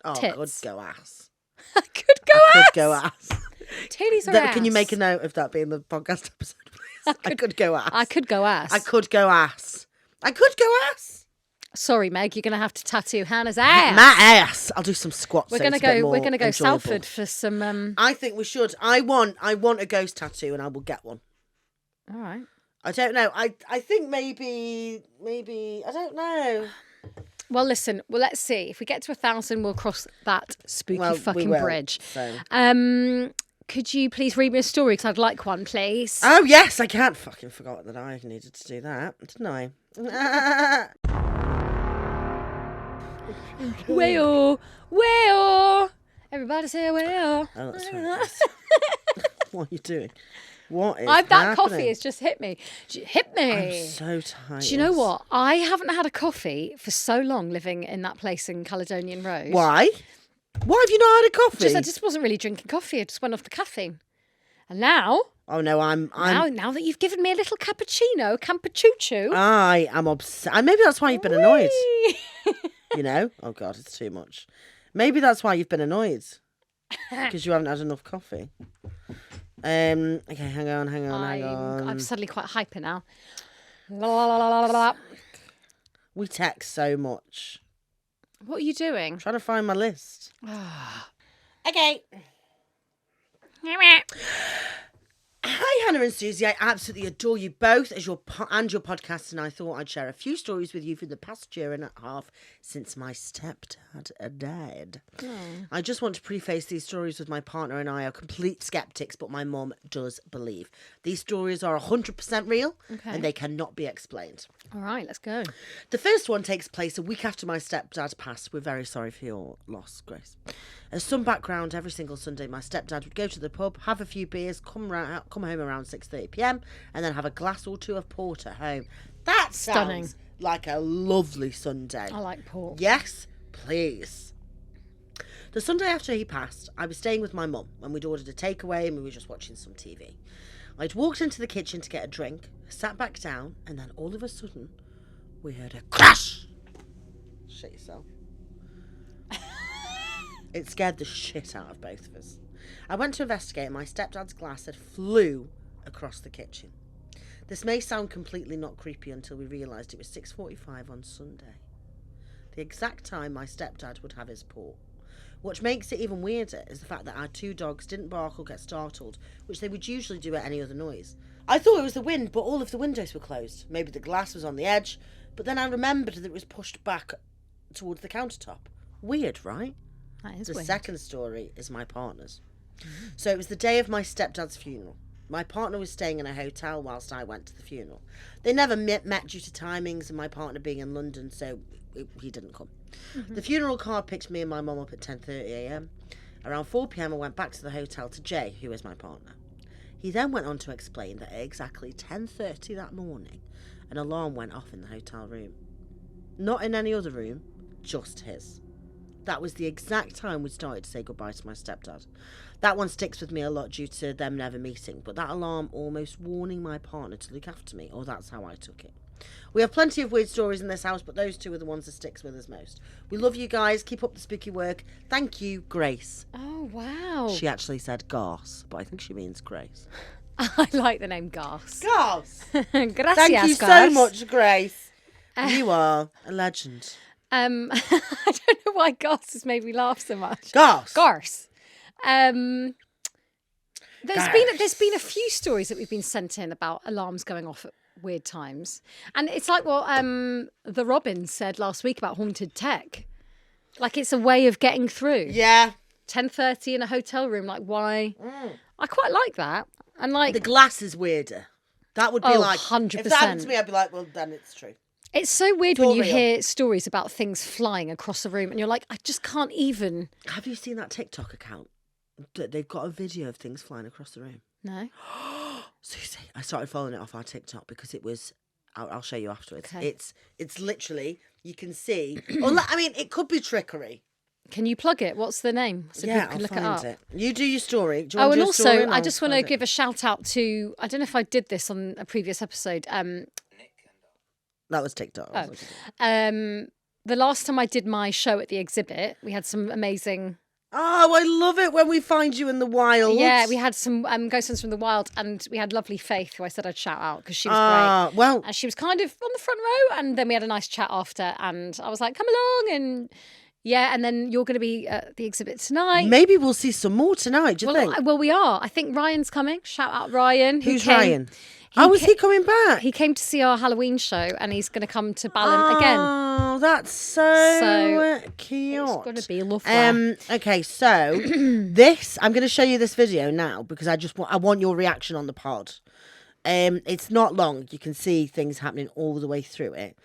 Oh, Tits. could go ass. I could go ass. Could go ass. Titties or ass? Can you make a note of that being the podcast episode, please? I could go ass. I could go ass. I could go ass. I could go ass. Sorry, Meg, you're going to have to tattoo Hannah's ass. My ass. I'll do some squats. We're going to go. We're going to go Salford for some. I think we should. I want a ghost tattoo, and I will get one. All right. I don't know. I think maybe I don't know. Well, listen. Well, let's see. If we get to 1,000, we'll cross that spooky fucking bridge. So. Could you please read me a story? Because I'd like one, please. Oh yes, I can. Fucking forgot that I needed to do that, didn't I? Way-oh. Everybody say way-oh. Oh, that's right. What are you doing? What is That happening? coffee has just hit me. Hit me. I'm so tired. Do you know what? I haven't had a coffee for so long living in that place in Caledonian Road. Why? Why have you not had a coffee? I just wasn't really drinking coffee. I just went off the caffeine. And now... Oh no, Now that you've given me a little cappuccino, I am obsessed. Maybe that's why you've been annoyed. You know? Oh God, it's too much. Maybe that's why you've been annoyed. Because you haven't had enough coffee. Okay, hang on. I'm suddenly quite hyper now. La, la, la, la, la, la. We text so much. What are you doing? I'm trying to find my list. Okay. Hi, Hannah and Susie. I absolutely adore you both as your podcast, and I thought I'd share a few stories with you from the past year and a half since my stepdad died. I just want to preface these stories with my partner and I are complete skeptics, but my mum does believe. These stories are 100% real, and they cannot be explained. All right, let's go. The first one takes place a week after my stepdad passed. We're very sorry for your loss, Grace. As some background, every single Sunday my stepdad would go to the pub, have a few beers, come home around 6:30 p.m, and then have a glass or two of port at home. That Stunning. sounds like a lovely Sunday. I like port. Yes, please. The Sunday after he passed, I was staying with my mum when we'd ordered a takeaway and we were just watching some TV. I'd walked into the kitchen to get a drink, sat back down, and then all of a sudden, we heard a crash. Shit yourself. It scared the shit out of both of us. I went to investigate and my stepdad's glass had flew across the kitchen. This may sound completely not creepy until we realised it was 6:45 on Sunday. The exact time my stepdad would have his port. What makes it even weirder is the fact that our two dogs didn't bark or get startled, which they would usually do at any other noise. I thought it was the wind, but all of the windows were closed. Maybe the glass was on the edge, but then I remembered that it was pushed back towards the countertop. Weird, right? That is The weird. second story is my partner's. So it was the day of my stepdad's funeral. My partner was staying in a hotel whilst I went to the funeral. They never met due to timings and my partner being in London, so he didn't come. The funeral card picked me and my mum up at 10:30am. Around 4pm I went back to the hotel to Jay, who is my partner. He then went on to explain that at exactly 10:30 that morning, an alarm went off in the hotel room. Not in any other room, just his. That was the exact time we started to say goodbye to my stepdad. That one sticks with me a lot due to them never meeting, but that alarm almost warning my partner to look after me, or that's how I took it. We have plenty of weird stories in this house, but those two are the ones that sticks with us most. We love you guys. Keep up the spooky work. Thank you, Grace. Oh, wow. She actually said Garce, but I think she means Grace. I like the name Garce. Garce! Gracias, Thank you so Garce. much, Grace. You are a legend. I don't know why Garce has made me laugh so much. Garce! Garce. There's been a few stories that we've been sent in about alarms going off at weird times, and it's like what the Robin said last week about haunted tech. Like it's a way of getting through. Yeah. 10:30 in a hotel room. Like why? I quite like that. And like The glass is weirder. That would be like 100%. If that happened to me, I'd be like, well, then it's true. It's so weird when you real. hear stories about things flying across the room, and you're like, I just can't even. Have you seen that TikTok account? They've got a video of things flying across the room. No. Susie, I started following it off our TikTok because it was. I'll show you afterwards. Okay. It's literally you can see. I mean, it could be trickery. Can you plug it? What's the name? So people can I'll look find it up. it. You do your story. Do you Oh, want to and do a story also, I just want to find it? give a shout out to. I don't know if I did this on a previous episode. That was TikTok. The last time I did my show at the exhibit, we had some amazing. Oh, I love it when we find you in the wild. Yeah, we had some ghost hunters from the wild, and we had lovely Faith, who I said I'd shout out because she was great. Well, And she was kind of on the front row, and then we had a nice chat after, and I was like, come along, and yeah, and then you're going to be at the exhibit tonight. maybe we'll see some more tonight, do you think? Well, we are. I think Ryan's coming. Shout out Ryan. Who's Ryan? Is he coming back? He came to see our Halloween show, and he's going to come to Balham again. Oh, that's so cute. It's going to be lovely. Okay, so I'm going to show you this video now because I want your reaction on the pod. It's not long. You can see things happening all the way through it.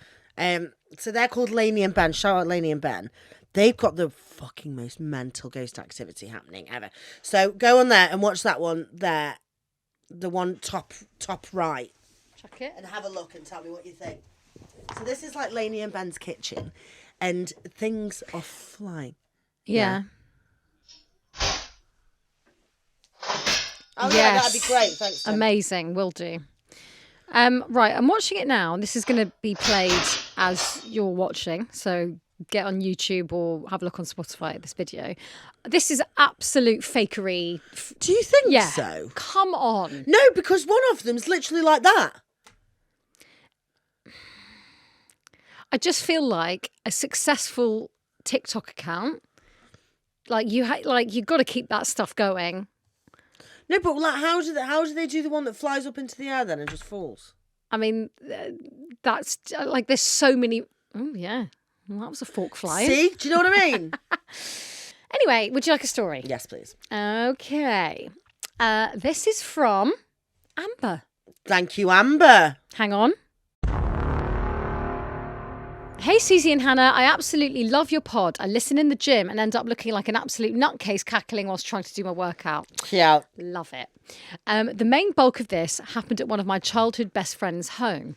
So they're called Lainey and Ben. Shout out Lainey and Ben. They've got the fucking most mental ghost activity happening ever. So go on there and watch that one there. The one top right. Check it. And have a look and tell me what you think. So this is like Lainey and Ben's kitchen, and things are flying. Yeah. Oh yeah, that'd be great. Thanks, Tim. Amazing. Will do. Right, I'm watching it now. This is going to be played as you're watching. So get on YouTube or have a look on Spotify at this video. This is absolute fakery. Do you think Yeah. so? Come on. No, because one of them's literally like that. I just feel like a successful TikTok account, like you've got to keep that stuff going. No, but like, how do they do the one that flies up into the air then and just falls? I mean, that's like there's so many. Oh yeah, well, that was a fork flying. See, do you know what I mean? Anyway, would you like a story? Yes, please. Okay. This is from Amber. Thank you, Amber. Hang on. Hey, Susie and Hannah, I absolutely love your pod. I listen in the gym and end up looking like an absolute nutcase cackling whilst trying to do my workout. Yeah. Love it. The main bulk of this happened at one of my childhood best friends' home.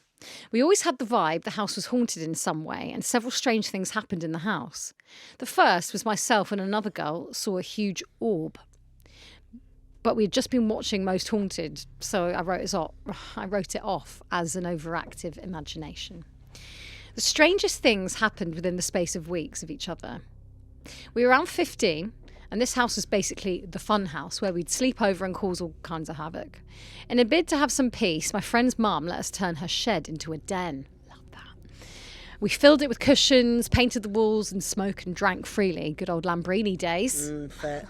We always had the vibe the house was haunted in some way, and several strange things happened in the house. The first was myself and another girl saw a huge orb. But we had just been watching Most Haunted, so I wrote it off as an overactive imagination. The strangest things happened within the space of weeks of each other. We were around 15, and this house was basically the fun house where we'd sleep over and cause all kinds of havoc. In a bid to have some peace, my friend's mum let us turn her shed into a den. Love that. We filled it with cushions, painted the walls, and smoked and drank freely. Good old Lambrini days. Fair.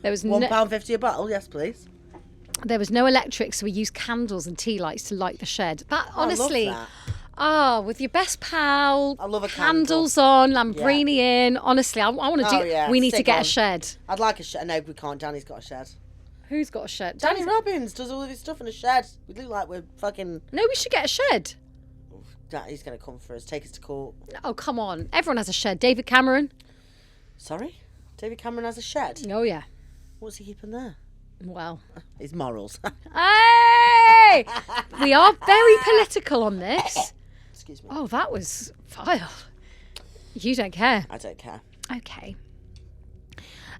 There was £1.50 a bottle, yes, please. There was no electric, so we used candles and tea lights to light the shed. That honestly, I love that. Oh, with your best pal. I love a candles on, Lambrini in. Honestly, I want to do. We need to get a shed. I'd like a shed. No, we can't. Danny's got a shed. Who's got a shed? Danny Robbins does all of his stuff in a shed. We look like we're fucking. No, we should get a shed. He's gonna come for us, take us to court. Oh, come on. Everyone has a shed. David Cameron. Sorry? David Cameron has a shed? Oh, yeah. What's he keeping there? Well. His morals. Hey! We are very political on this. Excuse me. Oh, that was vile. You don't care. I don't care. Okay.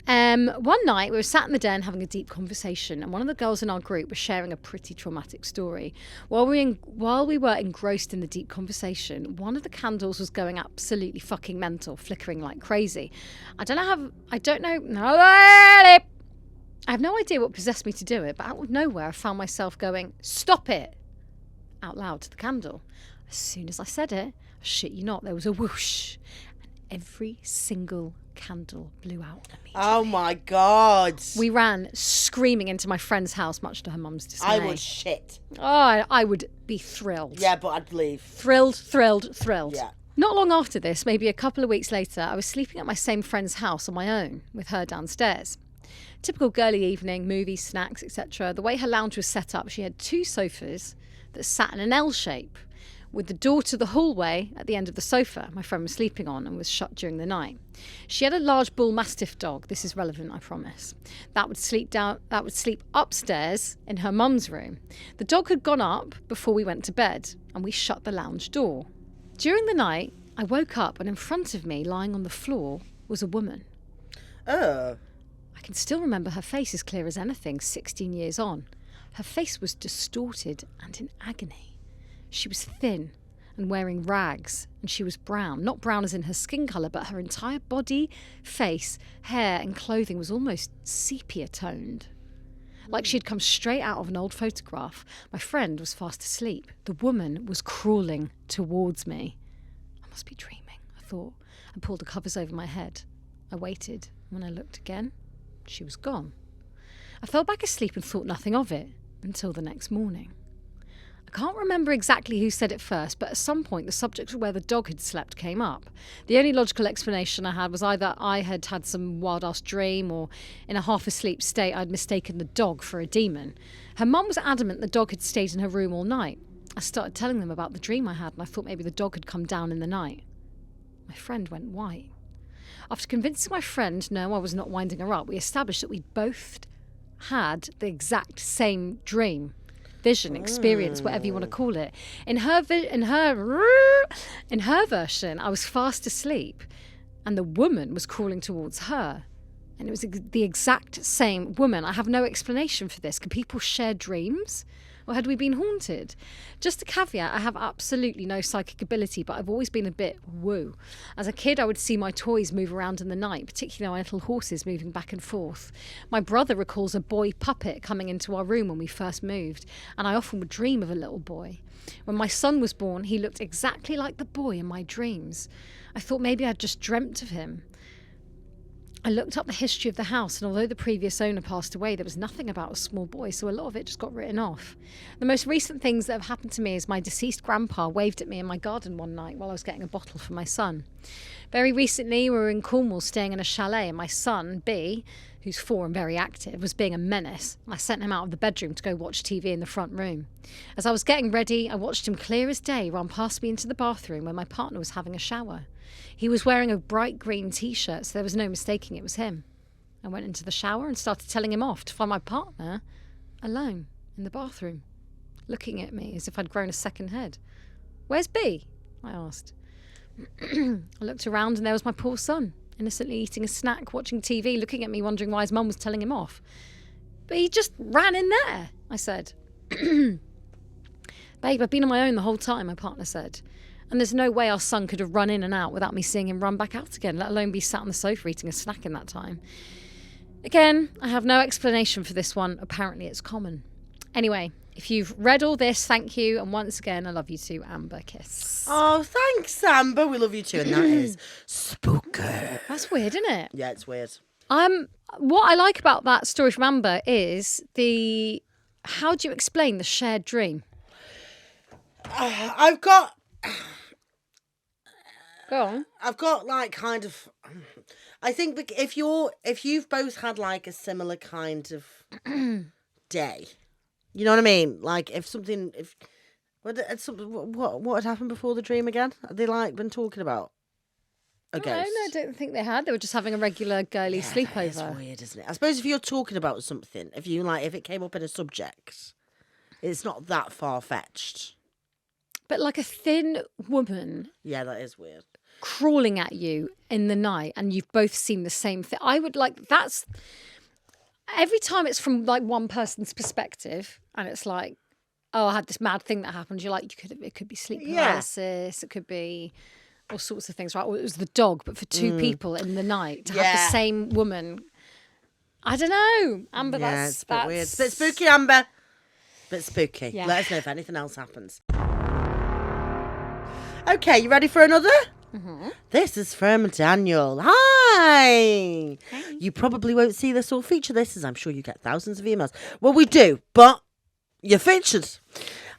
One night we were sat in the den having a deep conversation, and one of the girls in our group was sharing a pretty traumatic story. While we were engrossed in the deep conversation, one of the candles was going absolutely fucking mental, flickering like crazy. I have no idea what possessed me to do it, but out of nowhere I found myself going, "Stop it!" out loud to the candle. As soon as I said it, I shit you not, there was a whoosh, and every single candle blew out immediately. Oh my God. We ran screaming into my friend's house, much to her mum's dismay. I would shit. Oh, I would be thrilled. Yeah, but I'd leave. Thrilled. Yeah. Not long after this, maybe a couple of weeks later, I was sleeping at my same friend's house on my own, with her downstairs. Typical girly evening, movies, snacks, etc. The way her lounge was set up, she had 2 sofas that sat in an L shape, with the door to the hallway at the end of the sofa my friend was sleeping on and was shut during the night. She had a large bull mastiff dog. This is relevant, I promise. That would sleep upstairs in her mum's room. The dog had gone up before we went to bed, and we shut the lounge door. During the night, I woke up, and in front of me, lying on the floor, was a woman. Oh. I can still remember her face as clear as anything, 16 years on. Her face was distorted and in agony. She was thin and wearing rags, and she was brown. Not brown as in her skin colour, but her entire body, face, hair and clothing was almost sepia-toned. Like she'd come straight out of an old photograph. My friend was fast asleep. The woman was crawling towards me. I must be dreaming, I thought, and pulled the covers over my head. I waited. When I looked again, she was gone. I fell back asleep and thought nothing of it until the next morning. I can't remember exactly who said it first, but at some point the subject of where the dog had slept came up. The only logical explanation I had was either I had had some wild-ass dream, or in a half-asleep state I'd mistaken the dog for a demon. Her mum was adamant the dog had stayed in her room all night. I started telling them about the dream I had, and I thought maybe the dog had come down in the night. My friend went white. After convincing my friend, no, I was not winding her up, we established that we both had the exact same dream. Vision, experience, whatever you want to call it. In her version, I was fast asleep, and the woman was crawling towards her, and it was the exact same woman. I have no explanation for this. Can people share dreams, or had we been haunted? Just a caveat: I have absolutely no psychic ability, but I've always been a bit woo. As a kid, I would see my toys move around in the night, particularly my little horses moving back and forth. My brother recalls a boy puppet coming into our room when we first moved, and I often would dream of a little boy. When my son was born, he looked exactly like the boy in my dreams. I thought maybe I'd just dreamt of him. I looked up the history of the house, and although the previous owner passed away, there was nothing about a small boy, so a lot of it just got written off. The most recent things that have happened to me is my deceased grandpa waved at me in my garden one night while I was getting a bottle for my son. Very recently, we were in Cornwall staying in a chalet, and my son, B, who's 4 and very active, was being a menace. I sent him out of the bedroom to go watch TV in the front room. As I was getting ready, I watched him clear as day run past me into the bathroom where my partner was having a shower. He was wearing a bright green t-shirt, so there was no mistaking it was him. I went into the shower and started telling him off to find my partner alone in the bathroom, looking at me as if I'd grown a second head. "Where's B?" I asked. I looked around and there was my poor son, innocently eating a snack, watching TV, looking at me, wondering why his mum was telling him off. "But he just ran in there," I said. "Babe, I've been on my own the whole time," my partner said. "And there's no way our son could have run in and out without me seeing him run back out again, let alone be sat on the sofa eating a snack in that time." Again, I have no explanation for this one. Apparently it's common. Anyway, if you've read all this, thank you. And once again, I love you too, Amber. Kiss. Oh, thanks, Amber. We love you too. And that is spooky. That's weird, isn't it? Yeah, it's weird. What I like about that story from Amber is how do you explain the shared dream? I've got Go on. I've got like kind of. I think if you've both had like a similar kind of day, you know what I mean? Like what had happened before the dream again? Have they like been talking about a ghost? No, I don't think they had. They were just having a regular girly sleepover. It's weird, isn't it? I suppose if you're talking about something, if it came up in a subject, it's not that far fetched. But like a thin woman. Yeah, that is weird. Crawling at you in the night, and you've both seen the same thing. I would like that's every time it's from like one person's perspective, and it's like, oh, I had this mad thing that happened. You're like, it could be sleep paralysis, it could be all sorts of things, right? Well, it was the dog, but for two people in the night to have the same woman. I don't know, Amber. It's a bit weird. That's It's a bit spooky, Amber. Bit spooky. Yeah. Let us know if anything else happens. Okay, you ready for another? Mm-hmm. This is from Daniel. Hi! You probably won't see this or feature this, as I'm sure you get thousands of emails. Well, we do, but you're featured.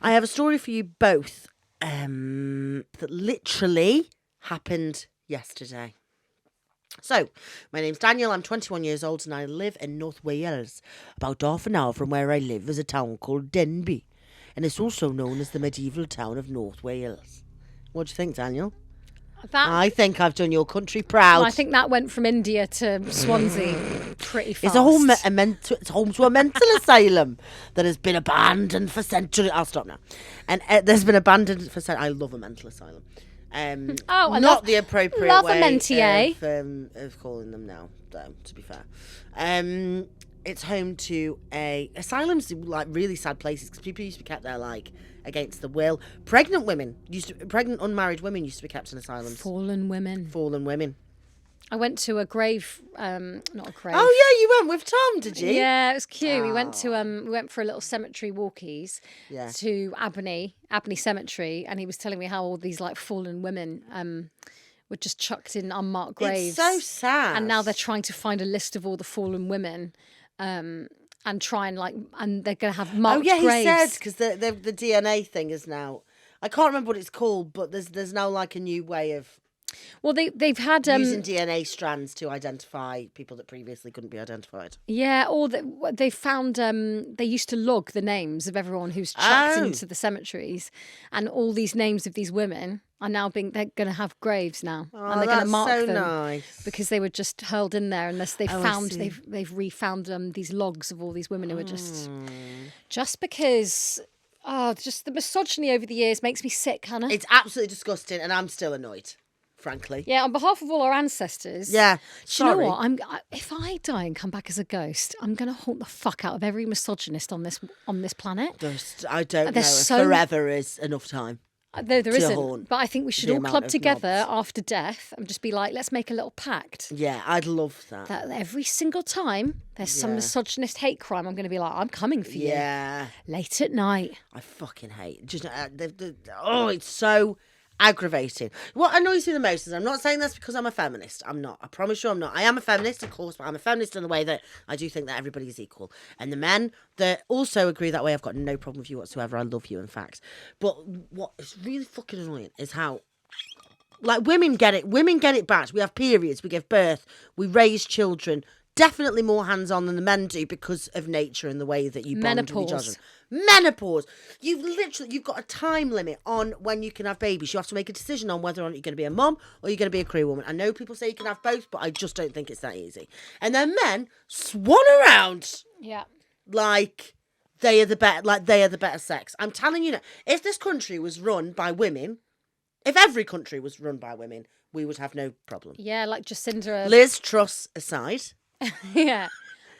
I have a story for you both that literally happened yesterday. So, my name's Daniel, I'm 21 years old and I live in North Wales. About half an hour from where I live is a town called Denbigh, and it's also known as the medieval town of North Wales. What do you think, Daniel? I think I've done your country proud. Well, I think that went from India to Swansea pretty fast. It's it's home to a mental asylum that has been abandoned for centuries. I'll stop now. And there's been abandoned for centuries. I love a mental asylum. Not the appropriate way of calling them now, though, to be fair. It's home to asylums, like really sad places, because people used to be kept there like against the will. Pregnant unmarried women used to be kept in asylums. Fallen women. I went to a grave, not a grave. Oh yeah, you went with Tom, did you? Yeah, it was cute. We went for a little cemetery walkies to Abney Cemetery, and he was telling me how all these like fallen women were just chucked in unmarked graves. It's so sad. And now they're trying to find a list of all the fallen women. And try and they're going to have marked graves. Oh yeah, he said, because the DNA thing is now, I can't remember what it's called, but there's now like a new way of. Well, they've had using DNA strands to identify people that previously couldn't be identified. Yeah, or they found they used to log the names of everyone who's chucked into the cemeteries, and all these names of these women are now they're going to have graves now, and they're going to mark them nice. Because they were just hurled in there unless they've refound these logs of all these women who were just because. Oh, just the misogyny over the years makes me sick, Hannah. It's absolutely disgusting, and I'm still annoyed. Frankly. Yeah, on behalf of all our ancestors. Yeah, sorry. Do you know what? If I die and come back as a ghost, I'm going to haunt the fuck out of every misogynist on this planet. I don't know if forever is enough time. There isn't. But I think we should all club together after death and just be like, let's make a little pact. Yeah, I'd love that. That every single time there's some misogynist hate crime, I'm going to be like, I'm coming for you. Yeah. Late at night. I fucking hate. Just it's so aggravating. What annoys me the most is, I'm not saying this because I'm a feminist. I'm not. I promise you I'm not. I am a feminist, of course, but I'm a feminist in the way that I do think that everybody is equal. And the men that also agree that way, I've got no problem with you whatsoever. I love you, in fact. But what is really fucking annoying is how, like, women get it. Women get it bad. We have periods. We give birth. We raise children. Definitely more hands-on than the men do because of nature and the way that you bond with each other. Menopause. You've got a time limit on when you can have babies. You have to make a decision on whether or not you're going to be a mum or you're going to be a crew woman. I know people say you can have both, but I just don't think it's that easy. And then men swan around. Yeah. Like they are the better sex. I'm telling you now, if this country was run by women, if every country was run by women, we would have no problem. Yeah, like Jacinda. Liz Truss aside. Yeah.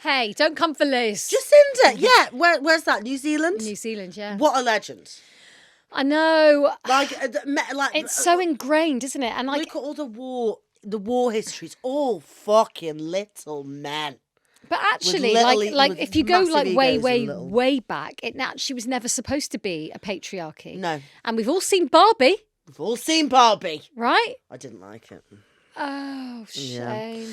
Hey, don't come for Liz. Jacinda, yeah. Where's that? New Zealand? New Zealand, yeah. What a legend. I know. Like it's so ingrained, isn't it? And like, look at all the war history. It's all fucking little men. But actually, like if you go like way back, she was never supposed to be a patriarchy. No. And we've all seen Barbie. Right? I didn't like it. Oh, shame. Yeah.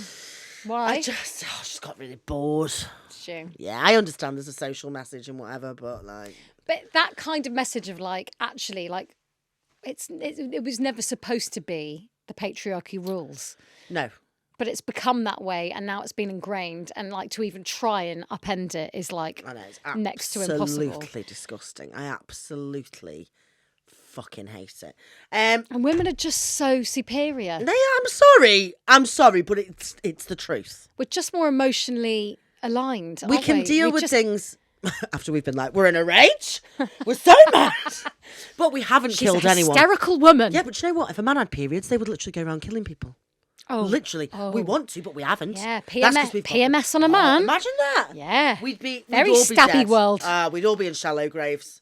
Why? I just got really bored. Shame. Yeah, I understand there's a social message and whatever, but like. But that kind of message of like, actually, like, it was never supposed to be the patriarchy rules. No. But it's become that way, and now it's been ingrained, and like to even try and upend it is like I know, it's next to impossible. absolutely disgusting. I absolutely fucking hate it. And women are just so superior. I'm sorry, but it's the truth. We're just more emotionally aligned. We aren't can deal We with just- things after we've been like, we're in a rage, we're so mad, but we haven't She's killed a anyone. hysterical woman. Yeah, but you know what? If a man had periods, they would literally go around killing people. Oh, Literally, we want to, but we haven't. yeah. That's 'cause we've got- PMS on a man. Imagine that. Yeah. We'd Very all be stabby dead. world. We'd all be in shallow graves.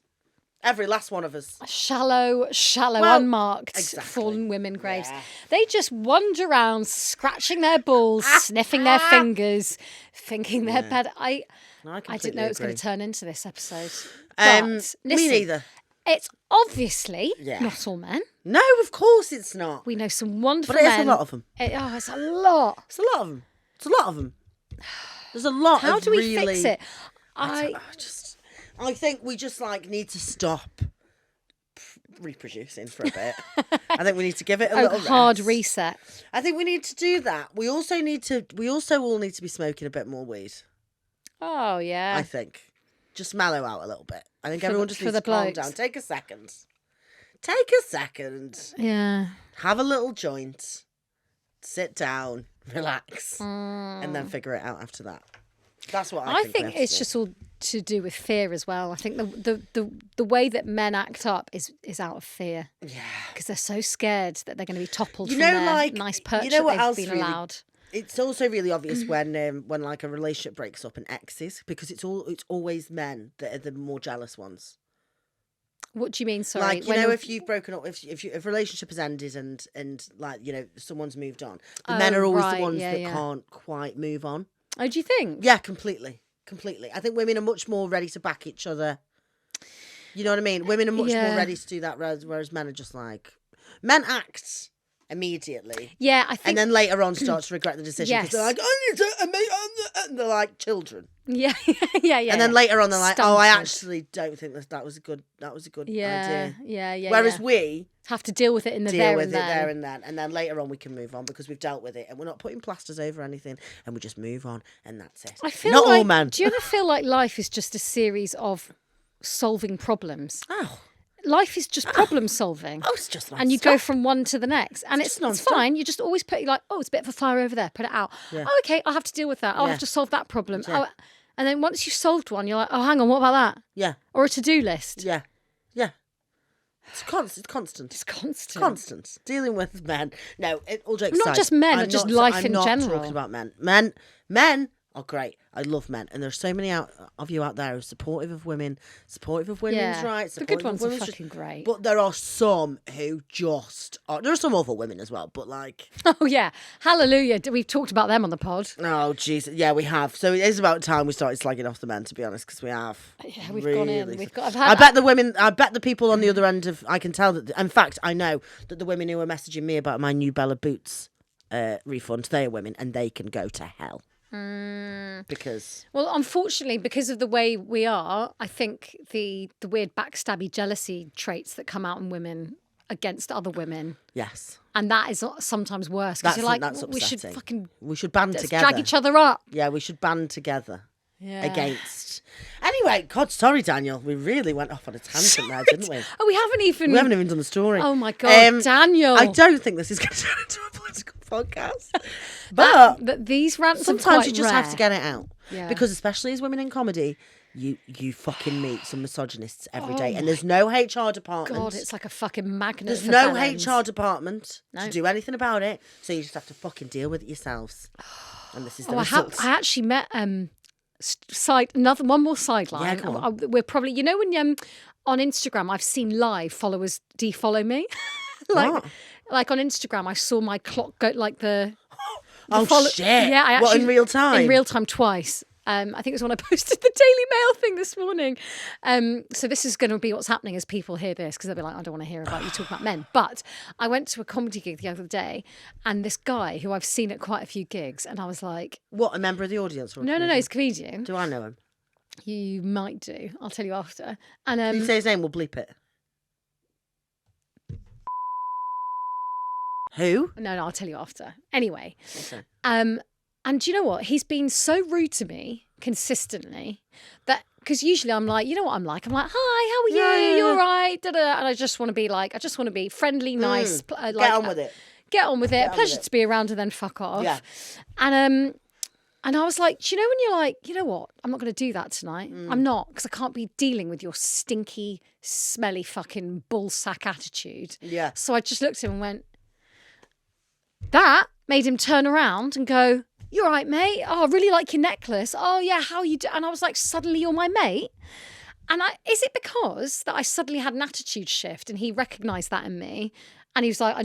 Every last one of us. Shallow, Well, unmarked, exactly. fallen women graves. Yeah. They just wander around, scratching their balls, sniffing their fingers, thinking they're better. I didn't know it was going to turn into this episode. But Me listen, neither. It's obviously Yeah. not all men. No, of course it's not. We know some wonderful But it is men. a lot of them. It's a lot. It's a lot of them. It's a lot of them. There's a lot. How of do we really, fix it? I think we just like need to stop reproducing for a bit. I think we need to give it a little hard rest. reset. I think we need to do that. We also all need to be smoking a bit more weed. Oh yeah. I think just mellow out a little bit. I think For everyone the- just for needs the to calm blokes. down. Take a second. Yeah. Have a little joint. Sit down. Relax. And then figure it out after that. That's what I think. I think it's just all to do with fear as well. I think the way that men act up is out of fear. Yeah. Because they're so scared that they're going to be toppled You from know, their like, nice perch you know what that else they've been really- allowed. It's also really obvious when like a relationship breaks up and exes, because it's always men that are the more jealous ones. What do you mean? Sorry, Like, you know, if you've broken up, if a relationship has ended and like, you know, someone's moved on, the men are always right, the ones yeah, that yeah. can't quite move on. Oh, do you think? Yeah, completely. I think women are much more ready to back each other. You know what I mean? Women are much more Yeah. ready to do that, whereas men are just like, men act immediately. Yeah, I think. And then later on start to regret the decision because they're Yes. like, I need to, and they're like children. yeah, yeah. And then later on they're like, oh, I Stunted. actually don't think that was a good Yeah, idea. yeah. Whereas yeah. we have to deal with it in the deal there with and it then. there and then later on we can move on because we've dealt with it and we're not putting plasters over anything and we just move on and that's it. I feel not like, all men. Do you ever feel like life is just a series of solving problems? Oh, Life is just problem solving. it's just like And you go from one to the next. And It's it's just non-stop. fine. You just always put, like, oh, it's a bit of a fire over there. Put it out. Yeah. Oh, okay, I'll have to deal with that. I'll Yeah. have to solve that problem. Yeah. Oh, and then once you've solved one, you're like, oh, hang on, what about that? Yeah, Or a to-do list. yeah. It's constant. It's constant. Constant dealing with men. No, all jokes Not aside, just men, I'm just not- life I'm in not general. talking about men. Men are great. I love men, and there's so many of you out there who are supportive of women, supportive of women's Yeah. rights. The Supportive good ones of are women's fucking great. But there are some who just are. There are some awful women as well, but like, Oh, yeah. Hallelujah. We've talked about them on the pod. oh Jesus, yeah, we have. So it is about time we started slagging off the men, to be honest, because we have. Yeah, we've gone in. really- We've got. I've I had, bet the women. I bet the people on the other end of. I can tell that. In fact, I know that the women who are messaging me about my New Bella Boots refund, they are women, and they can go to hell. Because Well, unfortunately, because of the way we are, I think the weird backstabby jealousy traits that come out in women against other women, yes, and that is sometimes worse because you're like, that's we should upsetting. fucking we should band let's together. drag each other up. Yeah, we should band together Yeah. against. Anyway, God, sorry, Daniel. We really went off on a tangent there, didn't we? Oh, we haven't even. We haven't even done the story. Oh my God, Daniel! I don't think this is going to turn into a political podcast, but that these rants are sometimes quite you just have to rare. get it out. Yeah. Because especially as women in comedy, you fucking meet some misogynists every day, Oh and there's no HR department. God, it's like a fucking magnet. There's for no felons. HR department No. to do anything about it, so you just have to fucking deal with it yourselves. And this is the Oh, result. I actually met one more sideline. Yeah, go on. We're probably when on Instagram I've seen live followers defollow me. What? Like on Instagram I saw my clock go like the Oh shit! Yeah, I actually What, in real time? In real time twice. I think it was when I posted the Daily Mail thing this morning. So this is going to be what's happening as people hear this because they'll be like, I don't want to hear about you talking about men. But I went to a comedy gig the other day, and this guy who I've seen at quite a few gigs, and I was like, What, a member of the audience? Or a no, comedian? he's a comedian. Do I know him? You might do. I'll tell you after. And If you say his name, we'll bleep it. Who? No, I'll tell you after. Anyway, Okay. and do you know what? He's been so rude to me consistently that because usually I'm like, you know what I'm like? I'm like, hi, how are you? Yeah. You all right? Da-da. And I just want to be friendly, nice. Get on with it. Get on with it. Get on Pleasure with it. to be around and then fuck off. Yeah. And I was like, do you know when you're like, you know what? I'm not going to do that tonight. I'm not, because I can't be dealing with your stinky, smelly fucking ballsack attitude. Yeah. So I just looked at him and went, that made him turn around and go, you all right, mate? Oh, I really like your necklace. Oh, yeah, how you do? And I was like, suddenly you're my mate? And is it because that I suddenly had an attitude shift and he recognised that in me? And he was like,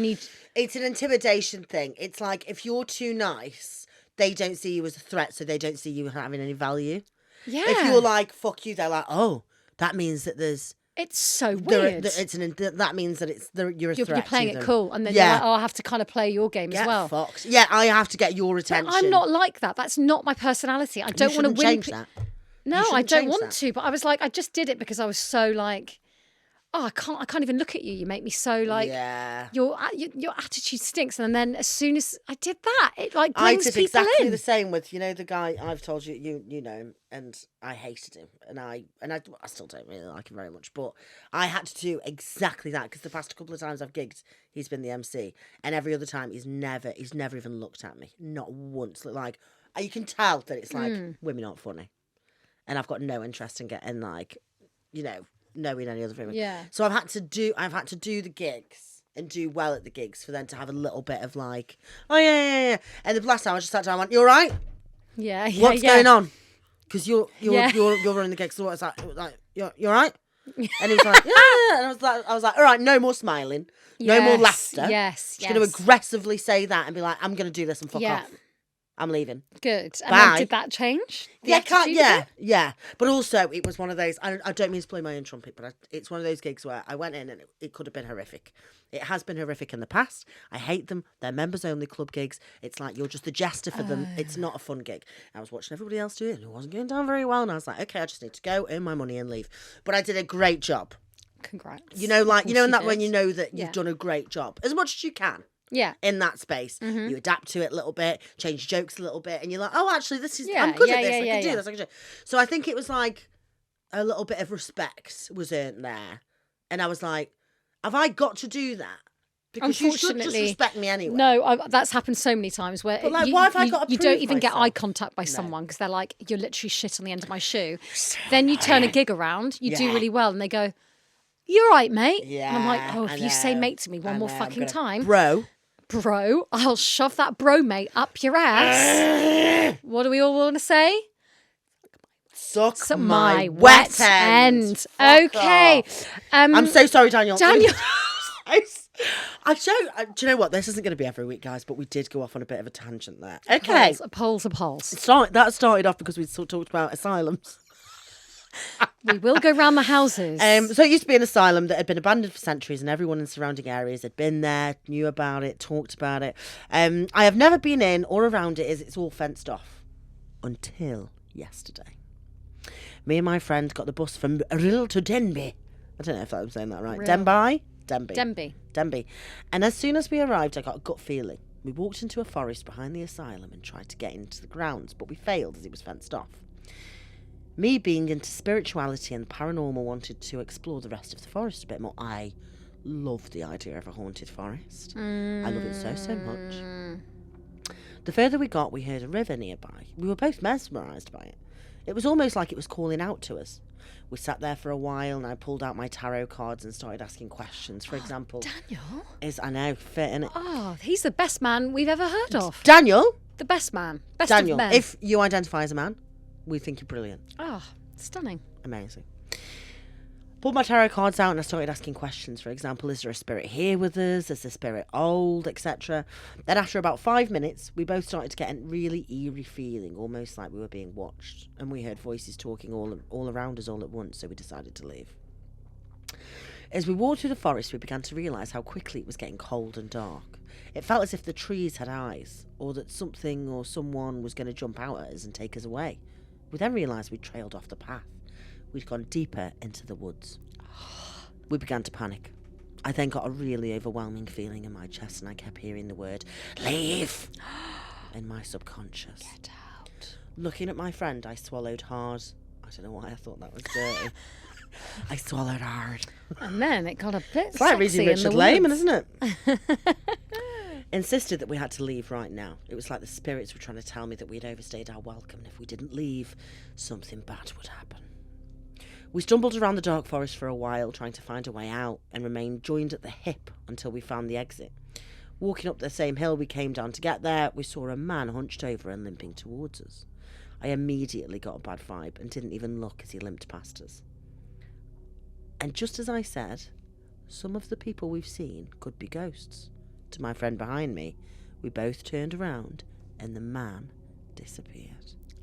It's an intimidation thing. It's like if you're too nice, they don't see you as a threat, so they don't see you having any value. Yeah. If you're like, fuck you, they're like, oh, that means that there's... It's so weird. That means that you're a threat. You're playing to them. it cool. And then you're like, oh, I have to kind of play your game as well. Fox. Yeah, I have to get your attention. But I'm not like that. That's not my personality. I don't want to win. Change that. No, I don't want to. But I was like, I just did it because I was so like, oh, I can't even look at you. You make me so like, yeah. Your attitude stinks. And then as soon as I did that, it like I brings did people exactly in. the same with, you know, the guy I've told you, you know him, and I hated him, and I still don't really like him very much, but I had to do exactly that because the past couple of times I've gigged, he's been the MC, and every other time he's never even looked at me, not once. Like you can tell that it's like women aren't funny, and I've got no interest in getting like, you know, knowing any other women. Yeah. So I've had to do the gigs and do well at the gigs for them to have a little bit of like, oh yeah. And the last time I just sat down and went, you all right? Yeah. What's going on? Because you're running the gigs. So what's that? Like, you all right? And he was like, yeah. And I was like, all right, no more smiling, no more laughter. Yes. Just going to aggressively say that and be like, I'm going to do this and fuck off. I'm leaving. Good. And Bye. then did that change? Yeah. But also, it was one of those, I don't mean to blow my own trumpet, but it's one of those gigs where I went in and it could have been horrific. It has been horrific in the past. I hate them. They're members-only club gigs. It's like you're just the jester for them. It's not a fun gig. I was watching everybody else do it and it wasn't going down very well. And I was like, okay, I just need to go, earn my money and leave. But I did a great job. Congrats. You know, like, you know, in that did. when you know that you've done a great job, as much as you can. Yeah. In that space, you adapt to it a little bit, change jokes a little bit, and you're like, oh, actually, this is I'm good at this. I can do this. I can do it. So I think it was like a little bit of respect was earned there, and I was like, have I got to do that? Because you should just respect me anyway. No, that's happened so many times where but like, why have I got to you prove don't even get myself? eye contact by someone because they're like, you're literally shit on the end of my shoe. Then you turn a gig around, you do really well, and they go, you're right, mate. Yeah, and I'm like, oh, if you say mate to me one more fucking time, bro, I'll shove that bro mate up your ass. What do we all want to say? Suck my wet end. Okay. I'm so sorry, Daniel. Daniel. Do you know what? This isn't going to be every week, guys, but we did go off on a bit of a tangent there. Okay. A pulse. That started off because we talked about asylums. We will go round the houses. So it used to be an asylum that had been abandoned for centuries, and everyone in surrounding areas had been there, knew about it, talked about it. I have never been in or around it, as it's all fenced off until yesterday. Me and my friend got the bus from Rill to Denby. I don't know if I'm saying that right. Denby. And as soon as we arrived, I got a gut feeling. We walked into a forest behind the asylum and tried to get into the grounds, but we failed as it was fenced off. Me being into spirituality and paranormal wanted to explore the rest of the forest a bit more. I love the idea of a haunted forest. I love it so much. The further we got, we heard a river nearby. We were both mesmerised by it. It was almost like it was calling out to us. We sat there for a while and I pulled out my tarot cards and started asking questions. For example... Daniel? I know, fit, innit? Oh, he's the best man we've ever heard of. Daniel? The best man. Best Daniel, of men. if you identify as a man, we think you're brilliant. Oh, stunning. Amazing. Pulled my tarot cards out and I started asking questions. For example, is there a spirit here with us? Is the spirit old, etc.? Then after about 5 minutes, we both started to get a really eerie feeling, almost like we were being watched. And we heard voices talking all around us all at once, so we decided to leave. As we walked through the forest, we began to realise how quickly it was getting cold and dark. It felt as if the trees had eyes, or that something or someone was going to jump out at us and take us away. We then realised we'd trailed off the path. We'd gone deeper into the woods. We began to panic. I then got a really overwhelming feeling in my chest, and I kept hearing the word, leave, in my subconscious. Get out. Looking at my friend, I swallowed hard. I don't know why I thought that was dirty. I swallowed hard. And then it got a bit It's like sexy reading in Richard the Lehman, woods. isn't it? Insisted that we had to leave right now. It was like the spirits were trying to tell me that we'd overstayed our welcome, and if we didn't leave, something bad would happen. We stumbled around the dark forest for a while, trying to find a way out, and remained joined at the hip until we found the exit. Walking up the same hill we came down to get there, we saw a man hunched over and limping towards us. I immediately got a bad vibe and didn't even look as he limped past us. And just as I said, some of the people we've seen could be ghosts. To my friend behind me, we both turned around and the man disappeared.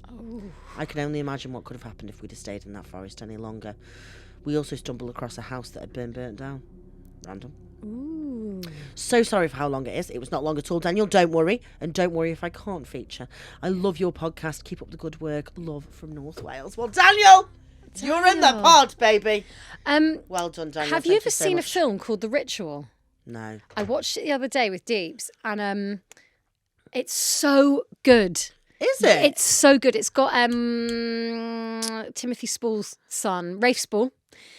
Oh. I can only imagine what could have happened if we'd have stayed in that forest any longer. We also stumbled across a house that had been burnt down. Random. Ooh. So sorry for how long it is. It was not long at all, Daniel. Don't worry. And don't worry if I can't feature. I love your podcast. Keep up the good work. Love from North Wales. Well, Daniel, you're in the pod, baby. Well done, Daniel. Have you ever seen a film called The Ritual? No. I watched it the other day with Deeps, and it's so good. Is it? It's so good. It's got Timothy Spall's son, Rafe Spall.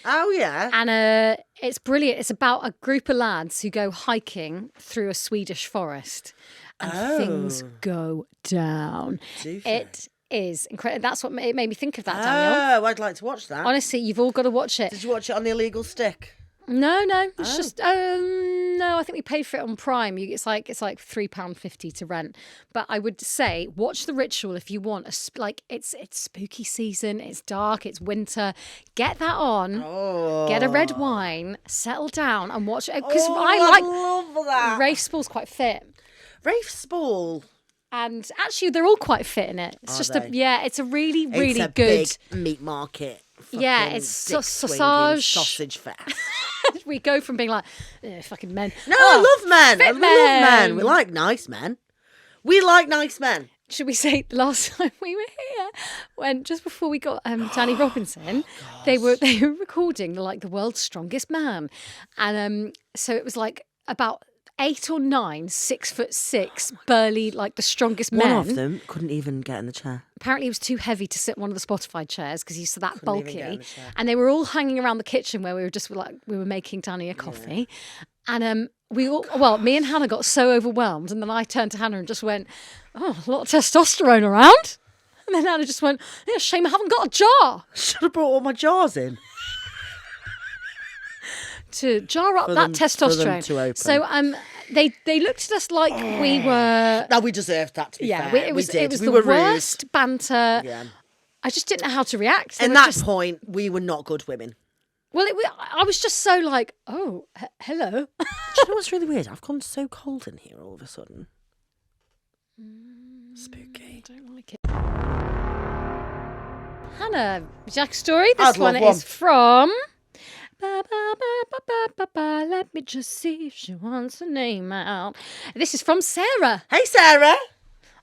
Oh, yeah. And it's brilliant. It's about a group of lads who go hiking through a Swedish forest, and things go down. It is incredible. That's what it made me think of that, Daniel. Oh, I'd like to watch that. Honestly, you've all got to watch it. Did you watch it on the illegal stick? No, it's just no. I think we paid for it on Prime. It's like £3.50 to rent. But I would say watch The Ritual if you want. It's spooky season. It's dark. It's winter. Get that on. Oh. Get a red wine. Settle down and watch it because I love that. Rafe Spall's quite fit. Rafe Spall. And actually, they're all quite fit in it. It's it's a really, really it's a good big meat market. Yeah, it's sausage fest. We go from being like, fucking men. No, I love men. I love men. men. We like nice men. We like nice men. Should we say the last time we were here, when just before we got Danny Robinson, they were recording the world's strongest man, and so it was like about 8 or 9 6'6" burly, like the strongest men. One of them couldn't even get in the chair. Apparently, he was too heavy to sit in one of the Spotify chairs because he's that bulky. And they were all hanging around the kitchen where we were making Danny a coffee, and me and Hannah got so overwhelmed, and then I turned to Hannah and just went, "Oh, a lot of testosterone around." And then Hannah just went, "Yeah, shame I haven't got a jar." Should have brought all my jars in. To jar up that testosterone. To open. So they looked at us like we were. No, we deserved that. To be fair. It was we the were worst rude. banter. Yeah. I just didn't know how to react. At that point, we were not good women. Well, I was just so like, oh, hello. Do you know what's really weird? I've gone so cold in here all of a sudden. Spooky. I don't like it. Hannah, Jack story. This one is from. Let me just see if she wants her name out. This is from Sarah. Hey, Sarah.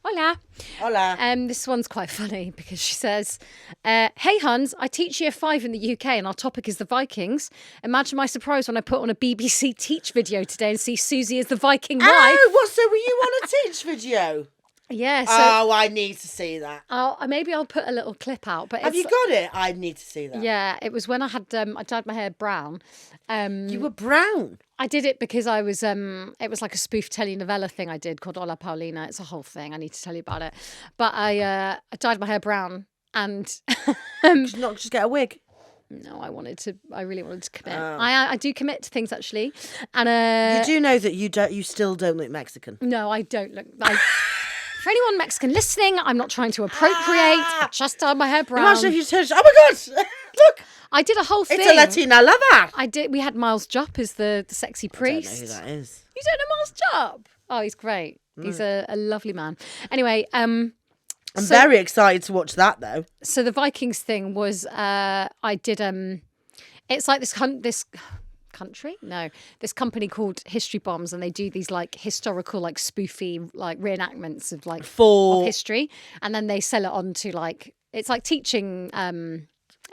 Hola. Hola. This one's quite funny because she says, "Hey Huns, I teach year 5 in the UK and our topic is the Vikings. Imagine my surprise when I put on a BBC Teach video today and see Susie as the Viking wife." Oh, so were you on a Teach video? Yeah. So, I need to see that. Maybe I'll put a little clip out. But have you got it? I need to see that. Yeah, it was when I had I dyed my hair brown. You were brown. I did it because I was it was like a spoof telenovela thing I did called Hola Paulina. It's a whole thing. I need to tell you about it. But I dyed my hair brown and Did you not just get a wig? No, I really wanted to commit. I do commit to things actually. And you do know that you still don't look Mexican. No, I don't look for anyone Mexican listening, I'm not trying to appropriate. I just dyed my hair brown. Imagine if you said, "Oh my God, look." I did a whole thing. It's a Latina lover. I did. We had Miles Jupp as the sexy priest. I don't know who that is. You don't know Miles Jupp? Oh, he's great. He's a lovely man. Anyway, I'm very excited to watch that though. So the Vikings thing was, I did. It's like this country? No, this company called History Bombs, and they do these like historical, like spoofy, like reenactments of like of history, and then they sell it on to like it's like teaching.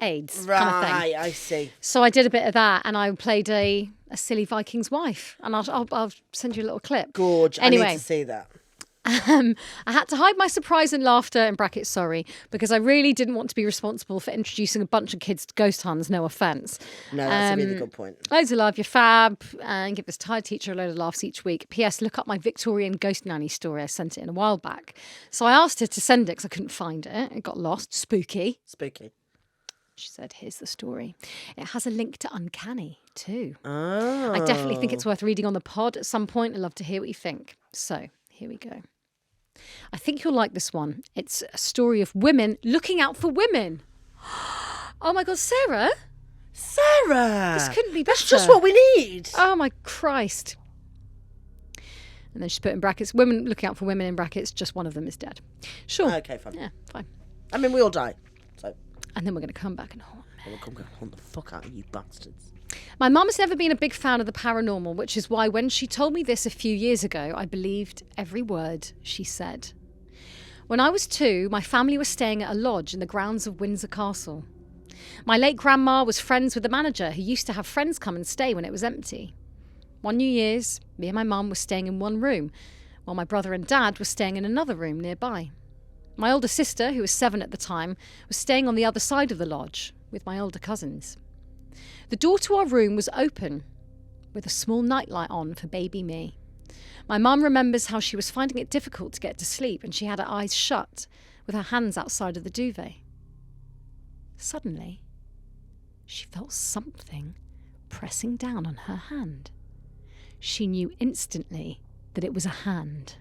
AIDS Right, kind of thing. I see. So I did a bit of that, and I played a silly Viking's wife, and I'll send you a little clip. Gorge. Anyway. I need to see that. I had to hide my surprise and laughter, in brackets, sorry, because I really didn't want to be responsible for introducing a bunch of kids to ghost hunts, no offence. No, that's a really good point. Loads of love, you're fab, and give this tired teacher a load of laughs each week. P.S. Look up my Victorian ghost nanny story. I sent it in a while back. So I asked her to send it because I couldn't find it. It got lost. Spooky. Spooky. She said, here's the story. It has a link to Uncanny, too. Oh. I definitely think it's worth reading on the pod at some point. I'd love to hear what you think. So, here we go. I think you'll like this one. It's a story of women looking out for women. Oh my God, Sarah. Sarah! This couldn't be better. That's just what we need. Oh my Christ. And then she's put in brackets, women looking out for women in brackets, just one of them is dead. Sure. Okay, fine. Yeah, fine. I mean, we all die. So And then we're going to come back and haunt. we'll come and hunt the fuck out of you bastards. My mum has never been a big fan of the paranormal, which is why when she told me this a few years ago, I believed every word she said. When I was 2, my family was staying at a lodge in the grounds of Windsor Castle. My late grandma was friends with the manager who used to have friends come and stay when it was empty. One New Year's, me and my mum were staying in one room, while my brother and dad were staying in another room nearby. My older sister, who was 7 at the time, was staying on the other side of the lodge with my older cousins. The door to our room was open, with a small nightlight on for baby me. My mum remembers how she was finding it difficult to get to sleep and she had her eyes shut, with her hands outside of the duvet. Suddenly, she felt something pressing down on her hand. She knew instantly that it was a hand.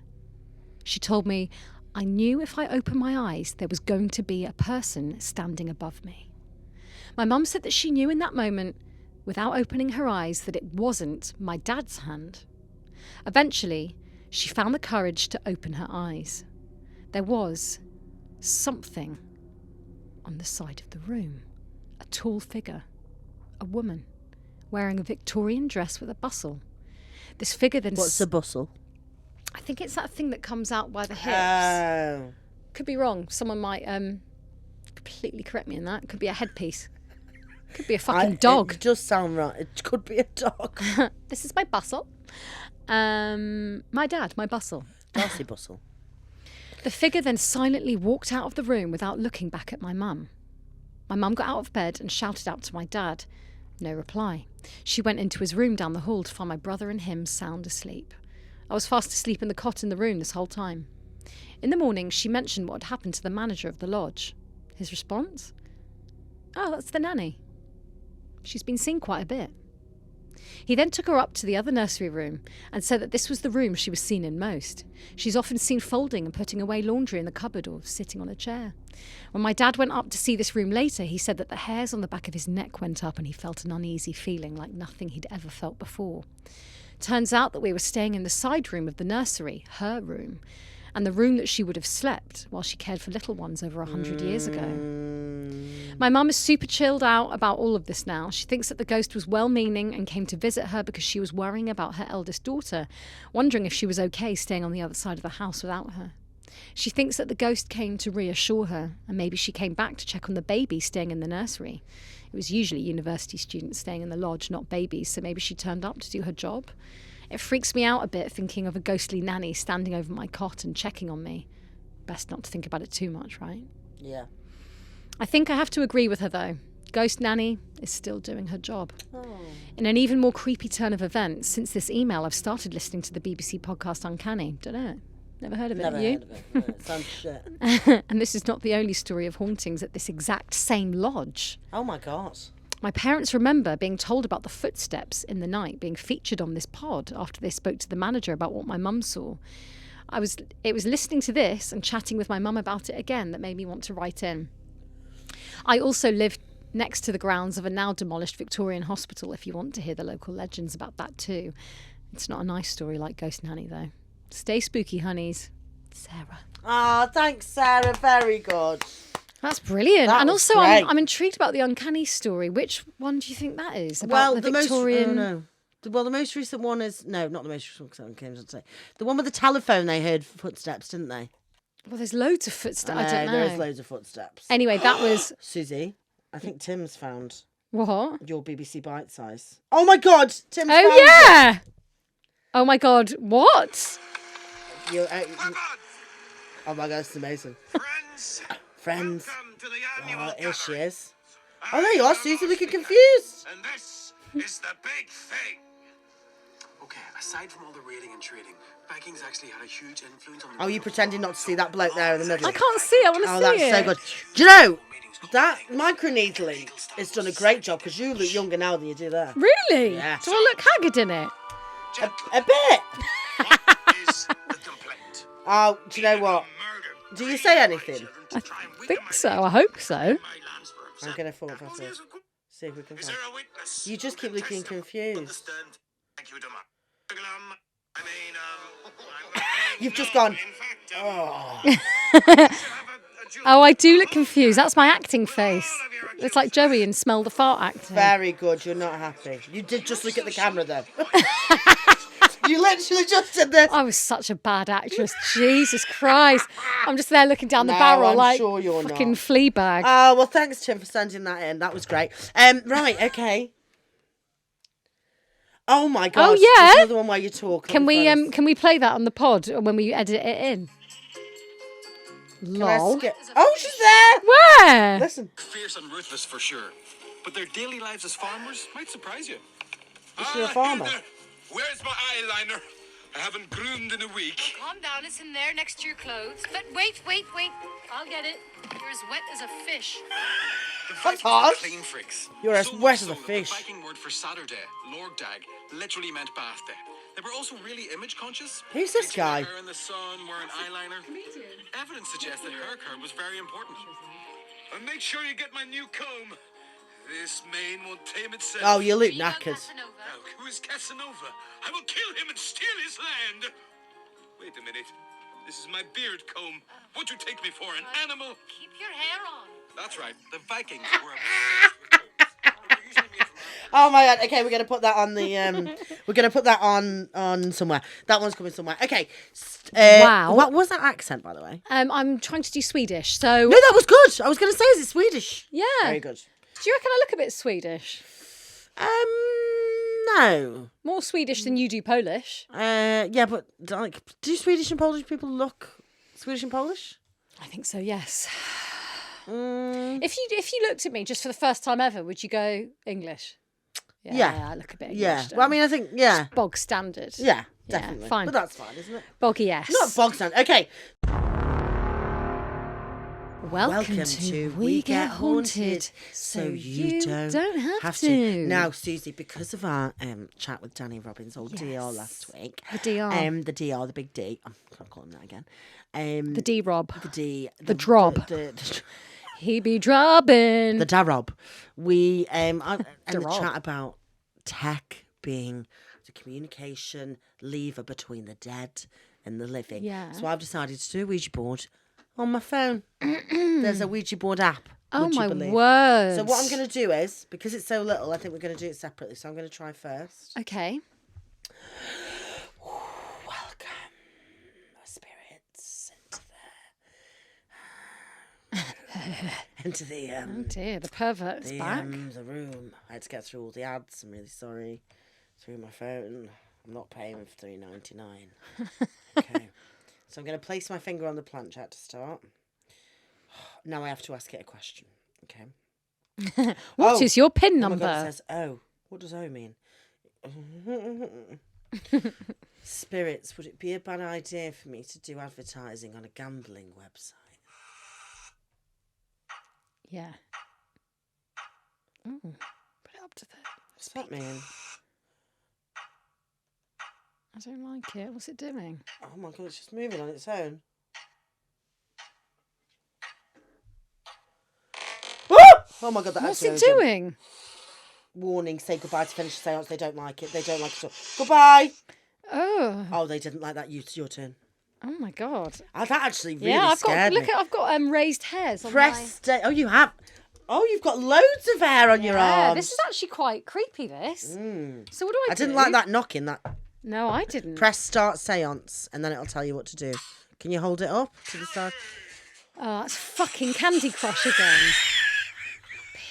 She told me, I knew if I opened my eyes there was going to be a person standing above me. My mum said that she knew in that moment, without opening her eyes, that it wasn't my dad's hand. Eventually, she found the courage to open her eyes. There was something on the side of the room. A tall figure. A woman, wearing a Victorian dress with a bustle. This figure then... What's a bustle? I think it's that thing that comes out by the hips. Oh. Could be wrong. Someone might completely correct me in that. Could be a headpiece. Could be a fucking dog. It does sound right. It could be a dog. This is my bustle. My dad, my bustle. Darcy bustle. The figure then silently walked out of the room without looking back at my mum. My mum got out of bed and shouted out to my dad. No reply. She went into his room down the hall to find my brother and him sound asleep. I was fast asleep in the cot in the room this whole time. In the morning, she mentioned what had happened to the manager of the lodge. His response? Oh, that's the nanny. She's been seen quite a bit. He then took her up to the other nursery room and said that this was the room she was seen in most. She's often seen folding and putting away laundry in the cupboard or sitting on a chair. When my dad went up to see this room later, he said that the hairs on the back of his neck went up and he felt an uneasy feeling like nothing he'd ever felt before. Turns out that we were staying in the side room of the nursery, her room, and the room that she would have slept while she cared for little ones over 100 years ago. My mum is super chilled out about all of this now. She thinks that the ghost was well-meaning and came to visit her because she was worrying about her eldest daughter, wondering if she was okay staying on the other side of the house without her. She thinks that the ghost came to reassure her, and maybe she came back to check on the baby staying in the nursery. It was usually university students staying in the lodge, not babies, so maybe she turned up to do her job. It freaks me out a bit thinking of a ghostly nanny standing over my cot and checking on me. Best not to think about it too much, right? Yeah. I think I have to agree with her, though. Ghost nanny is still doing her job. Oh. In an even more creepy turn of events, since this email, I've started listening to the BBC podcast Uncanny. Don't know it. Never heard of it. Never You? heard of it. No, it sounds shit. And this is not the only story of hauntings at this exact same lodge. Oh my God. My parents remember being told about the footsteps in the night being featured on this pod after they spoke to the manager about what my mum saw. It was listening to this and chatting with my mum about it again that made me want to write in. I also lived next to the grounds of a now demolished Victorian hospital, if you want to hear the local legends about that too. It's not a nice story like Ghost Nanny, though. Stay spooky, honeys. Sarah. Oh, thanks, Sarah. Very good. That's brilliant. That and was also, great. I'm intrigued about the Uncanny story. Which one do you think that is? About Well, the Victorian... the most recent one is... No, not the most recent one, I was say. The one with the telephone, they heard footsteps, didn't they? Well, there's loads of footsteps. I don't know. There is loads of footsteps. Anyway, that was... Susie. I think Tim's found What? your BBC Bite Size. Oh my God, Tim's found Oh yeah. Oh my God, what? Oh my God, it's amazing. Friends. Welcome to the annual Here she gathering. is. Oh, there you are, Susie, looking confused. And this is the big thing. Okay, aside from all the raiding and trading, Vikings actually had a huge influence on the... Oh, you pretending not to see that bloke there in the middle? I can't see. I want to Oh, see that's it. so good. Do you know, that microneedling has done a great job because you look younger now than you do there. Really? Yeah. Do I look haggard in it? A bit. What is the complaint? Oh, do you know what? Do you say anything? I think so. I hope so. I'm going to fall off after. See if we can Is find. there a witness? You just keep looking confused. Understand? Thank you, Dama. I mean, You've just gone. In fact, Oh. Oh, I do look confused. That's my acting face. It's like Joey in Smell the Fart acting. Very good. You're not happy. You did just look at the camera then. You literally just did this. I was such a bad actress. Jesus Christ. I'm just there looking down the No, barrel I'm like sure you're fucking not. Fleabag. Oh, well, thanks, Tim, for sending that in. That was great. Right, okay. Oh my God. Oh, yeah? There's another one where you talk. Can we play that on the pod when we edit it in? Lol. Oh, she's there. Where? Listen. Fierce and ruthless for sure, but their daily lives as farmers might surprise you. Is she a farmer? Hilda, where's my eyeliner? I haven't groomed in a week. Calm down, it's in there next to your clothes. But wait. I'll get it. You're as wet as a fish. The That's Vikings were hard. clean freaks. You're as So wet much as a so that fish. The Viking word for Saturday, Lorddag, literally meant bath day. They were also really image conscious. Who's this Bleaching their guy? hair in the sun, wearing eyeliner. Evidence suggests that hair care was very important. And make sure you get my new comb. This mane won't tame itself. Oh, you look Are you not knackered. Casanova? Now, who is Casanova? I will kill him and steal his land. Wait a minute. This is my beard comb. What you take me for, an animal? Keep your hair on. That's right. The Vikings were obsessed with combs. They were usually made from Oh my God. Okay, we're gonna put that on the. We're gonna put that on somewhere. That one's coming somewhere. Okay. Wow. What was that accent, by the way? I'm trying to do Swedish. So No, that was good. I was gonna say, is it Swedish? yeah. Very good. Do you reckon I look a bit Swedish? No. More Swedish than you do Polish. Yeah, but like, do Swedish and Polish people look Swedish and Polish? I think so. Yes. Mm, If you looked at me just for the first time ever, would you go English? Yeah. I look a bit English. yeah. don't Well, I I? mean, I think yeah, Bog standard. yeah, Yeah, definitely. fine. But that's fine, isn't it? Boggy yes. Not bog stand. Okay. Welcome to We Get Haunted, so you don't have to. Now, Susie, because of our chat with Danny Robbins, old DR last week, The DR. the DR, the big D, I'm can't call him that again. The D-Rob. The D, The drob. the He be drobbing. the Darob. We and the Darob. chat about tech being the communication lever between the dead and the living. Yeah. So I've decided to do a Ouija board on my phone. There's a Ouija board app. Oh would you my believe? word. So what I'm going to do is, because it's so little, I think we're going to do it separately. So I'm going to try first. Okay. Welcome, spirits, into the Oh dear, the pervert's back. the room. I had to get through all the ads. I'm really sorry. Through my phone. I'm not paying for $3.99. Okay. So I'm going to place my finger on the planchette to start. Now I have to ask it a question. Okay. What is your PIN Oh my number? God, it says O. What does O mean? Spirits, would it be a bad idea for me to do advertising on a gambling website? Yeah. Oh, put it up to there. What's that mean? I don't like it. What's it doing? Oh my God, it's just moving on its own. Oh my God, that What's actually it owns them. doing? Warning, say goodbye to finish the seance. They don't like it. They don't like it at all. Goodbye. Oh. Oh, they didn't like that. It's your turn. Oh my god. Oh, that actually really Yeah, I've got scared me. I've got raised hairs on Press stay. Oh, you have. Oh, you've got loads of hair on my... your Yeah, arms. this is actually quite creepy, this. So what do I do? I didn't like that knocking. That No, I didn't. press start seance, and then it'll tell you what to do. Can you hold it up to the side? Oh, that's fucking Candy Crush again.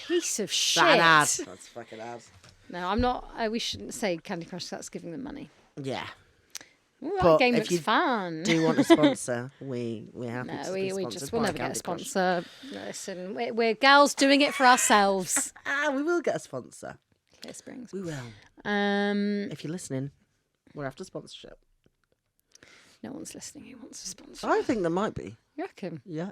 piece of shit. That an ad. That's fucking ad. No, I'm not. We shouldn't say Candy Crush. That's giving them money. Yeah. Ooh, But that game if looks you fun. Do you want a sponsor? We're happy No, to be we sponsored just by will never get a Candy Crush. sponsor. Listen, we're gals doing it for ourselves. We will get a sponsor. Clear Springs. We will. If you're listening, we're after sponsorship. No one's listening who wants a sponsor. I think there might be. You reckon? Yeah.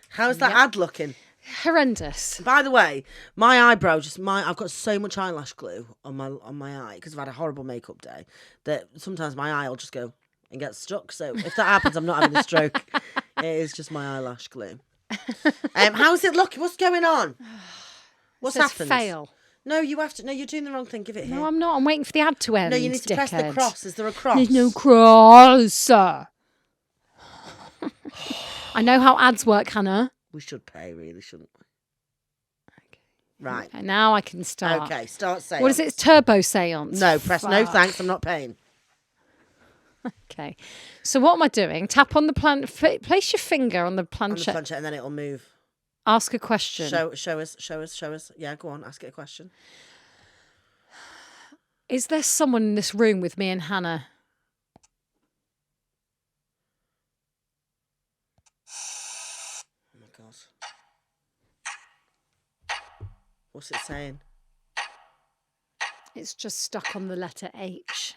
How's that ad looking? Horrendous. By the way, my eyebrow I've got so much eyelash glue on my eye because I've had a horrible makeup day that sometimes my eye will just go and get stuck. So if that happens, I'm not having a stroke. It is just my eyelash glue. How's it looking? What's going on? What's It says happened? fail. No, you have to. No, you're doing the wrong thing. Give it here. No, I'm not. I'm waiting for the ad to end. No, you need to press the dickhead. cross. Is there a cross? There's no cross. I know how ads work, Hannah. We should pay, really, shouldn't we? Okay. Right. Okay, now I can start. Okay, start saying. What is it? Turbo seance. No, press no Fuck. thanks. I'm not paying. Okay. So what am I doing? Tap on the place your finger on the On the planchette. planchette, and then it'll move. Ask a question. Show us. Yeah, go on. Ask it a question. Is there someone in this room with me and Hannah? Oh my god. What's it saying? It's just stuck on the letter H.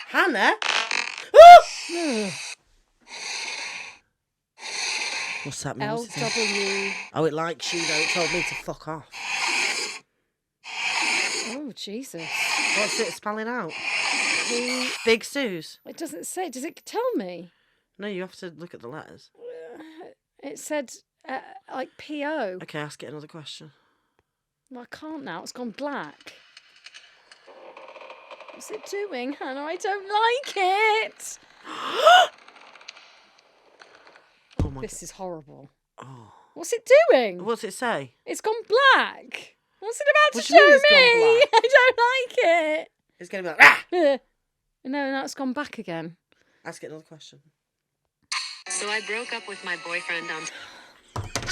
Hannah? What's that mean? What's it saying? LW. Oh, it likes you though. It told me to fuck off. Oh, Jesus. What's it spelling out? Big Suze. It doesn't say. Does it tell me? No, you have to look at the letters. It said, like, P.O. Okay, ask it another question. Well, I can't now. It's gone black. What's it doing, Hannah? I don't like it. Oh my This is horrible. Oh. What's it doing? What's it say? It's gone black. What's it about What to do you show mean me? it's gone black? I don't like it. It's going to be like, ah! No, now it's gone back again. Ask it another question. So I broke up with my boyfriend on.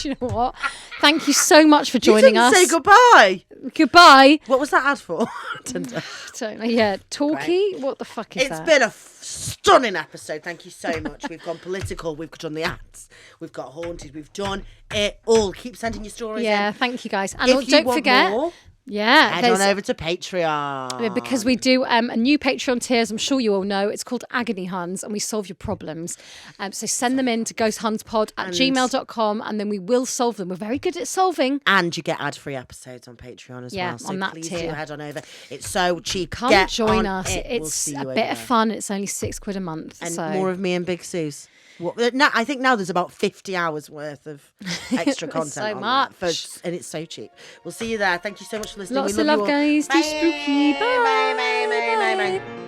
Do you know what? Thank you so much for joining you us. didn't say goodbye. Goodbye. What was that ad for? Tinder. Don't know. Yeah, talkie. What the fuck is It's that? been a stunning episode. Thank you so much. We've gone political. We've done the ads. We've got haunted. We've done it all. Keep sending your stories Yeah, in. thank you guys. And If you don't want forget, more, head on over to Patreon. because we do a new Patreon tier, as I'm sure you all know. It's called Agony Huns, and we solve your problems. So send them in to ghosthunspod@gmail.com, and then we will solve them. We're very good at solving. And you get ad-free episodes on Patreon as well. So on that please tier. do head on over. It's so cheap. Come Get join on us. It. We'll It's see you a over bit of there. fun. It's only £6 a month. And so more of me and Big Suze. I think now there's about 50 hours worth of extra It's content. so on much. that and it's so cheap. We'll see you there. Thank you so much for listening. Lots We of love love, you all. guys. Stay Bye. spooky. Bye. Bye. Bye. Bye. Bye. Bye. Bye.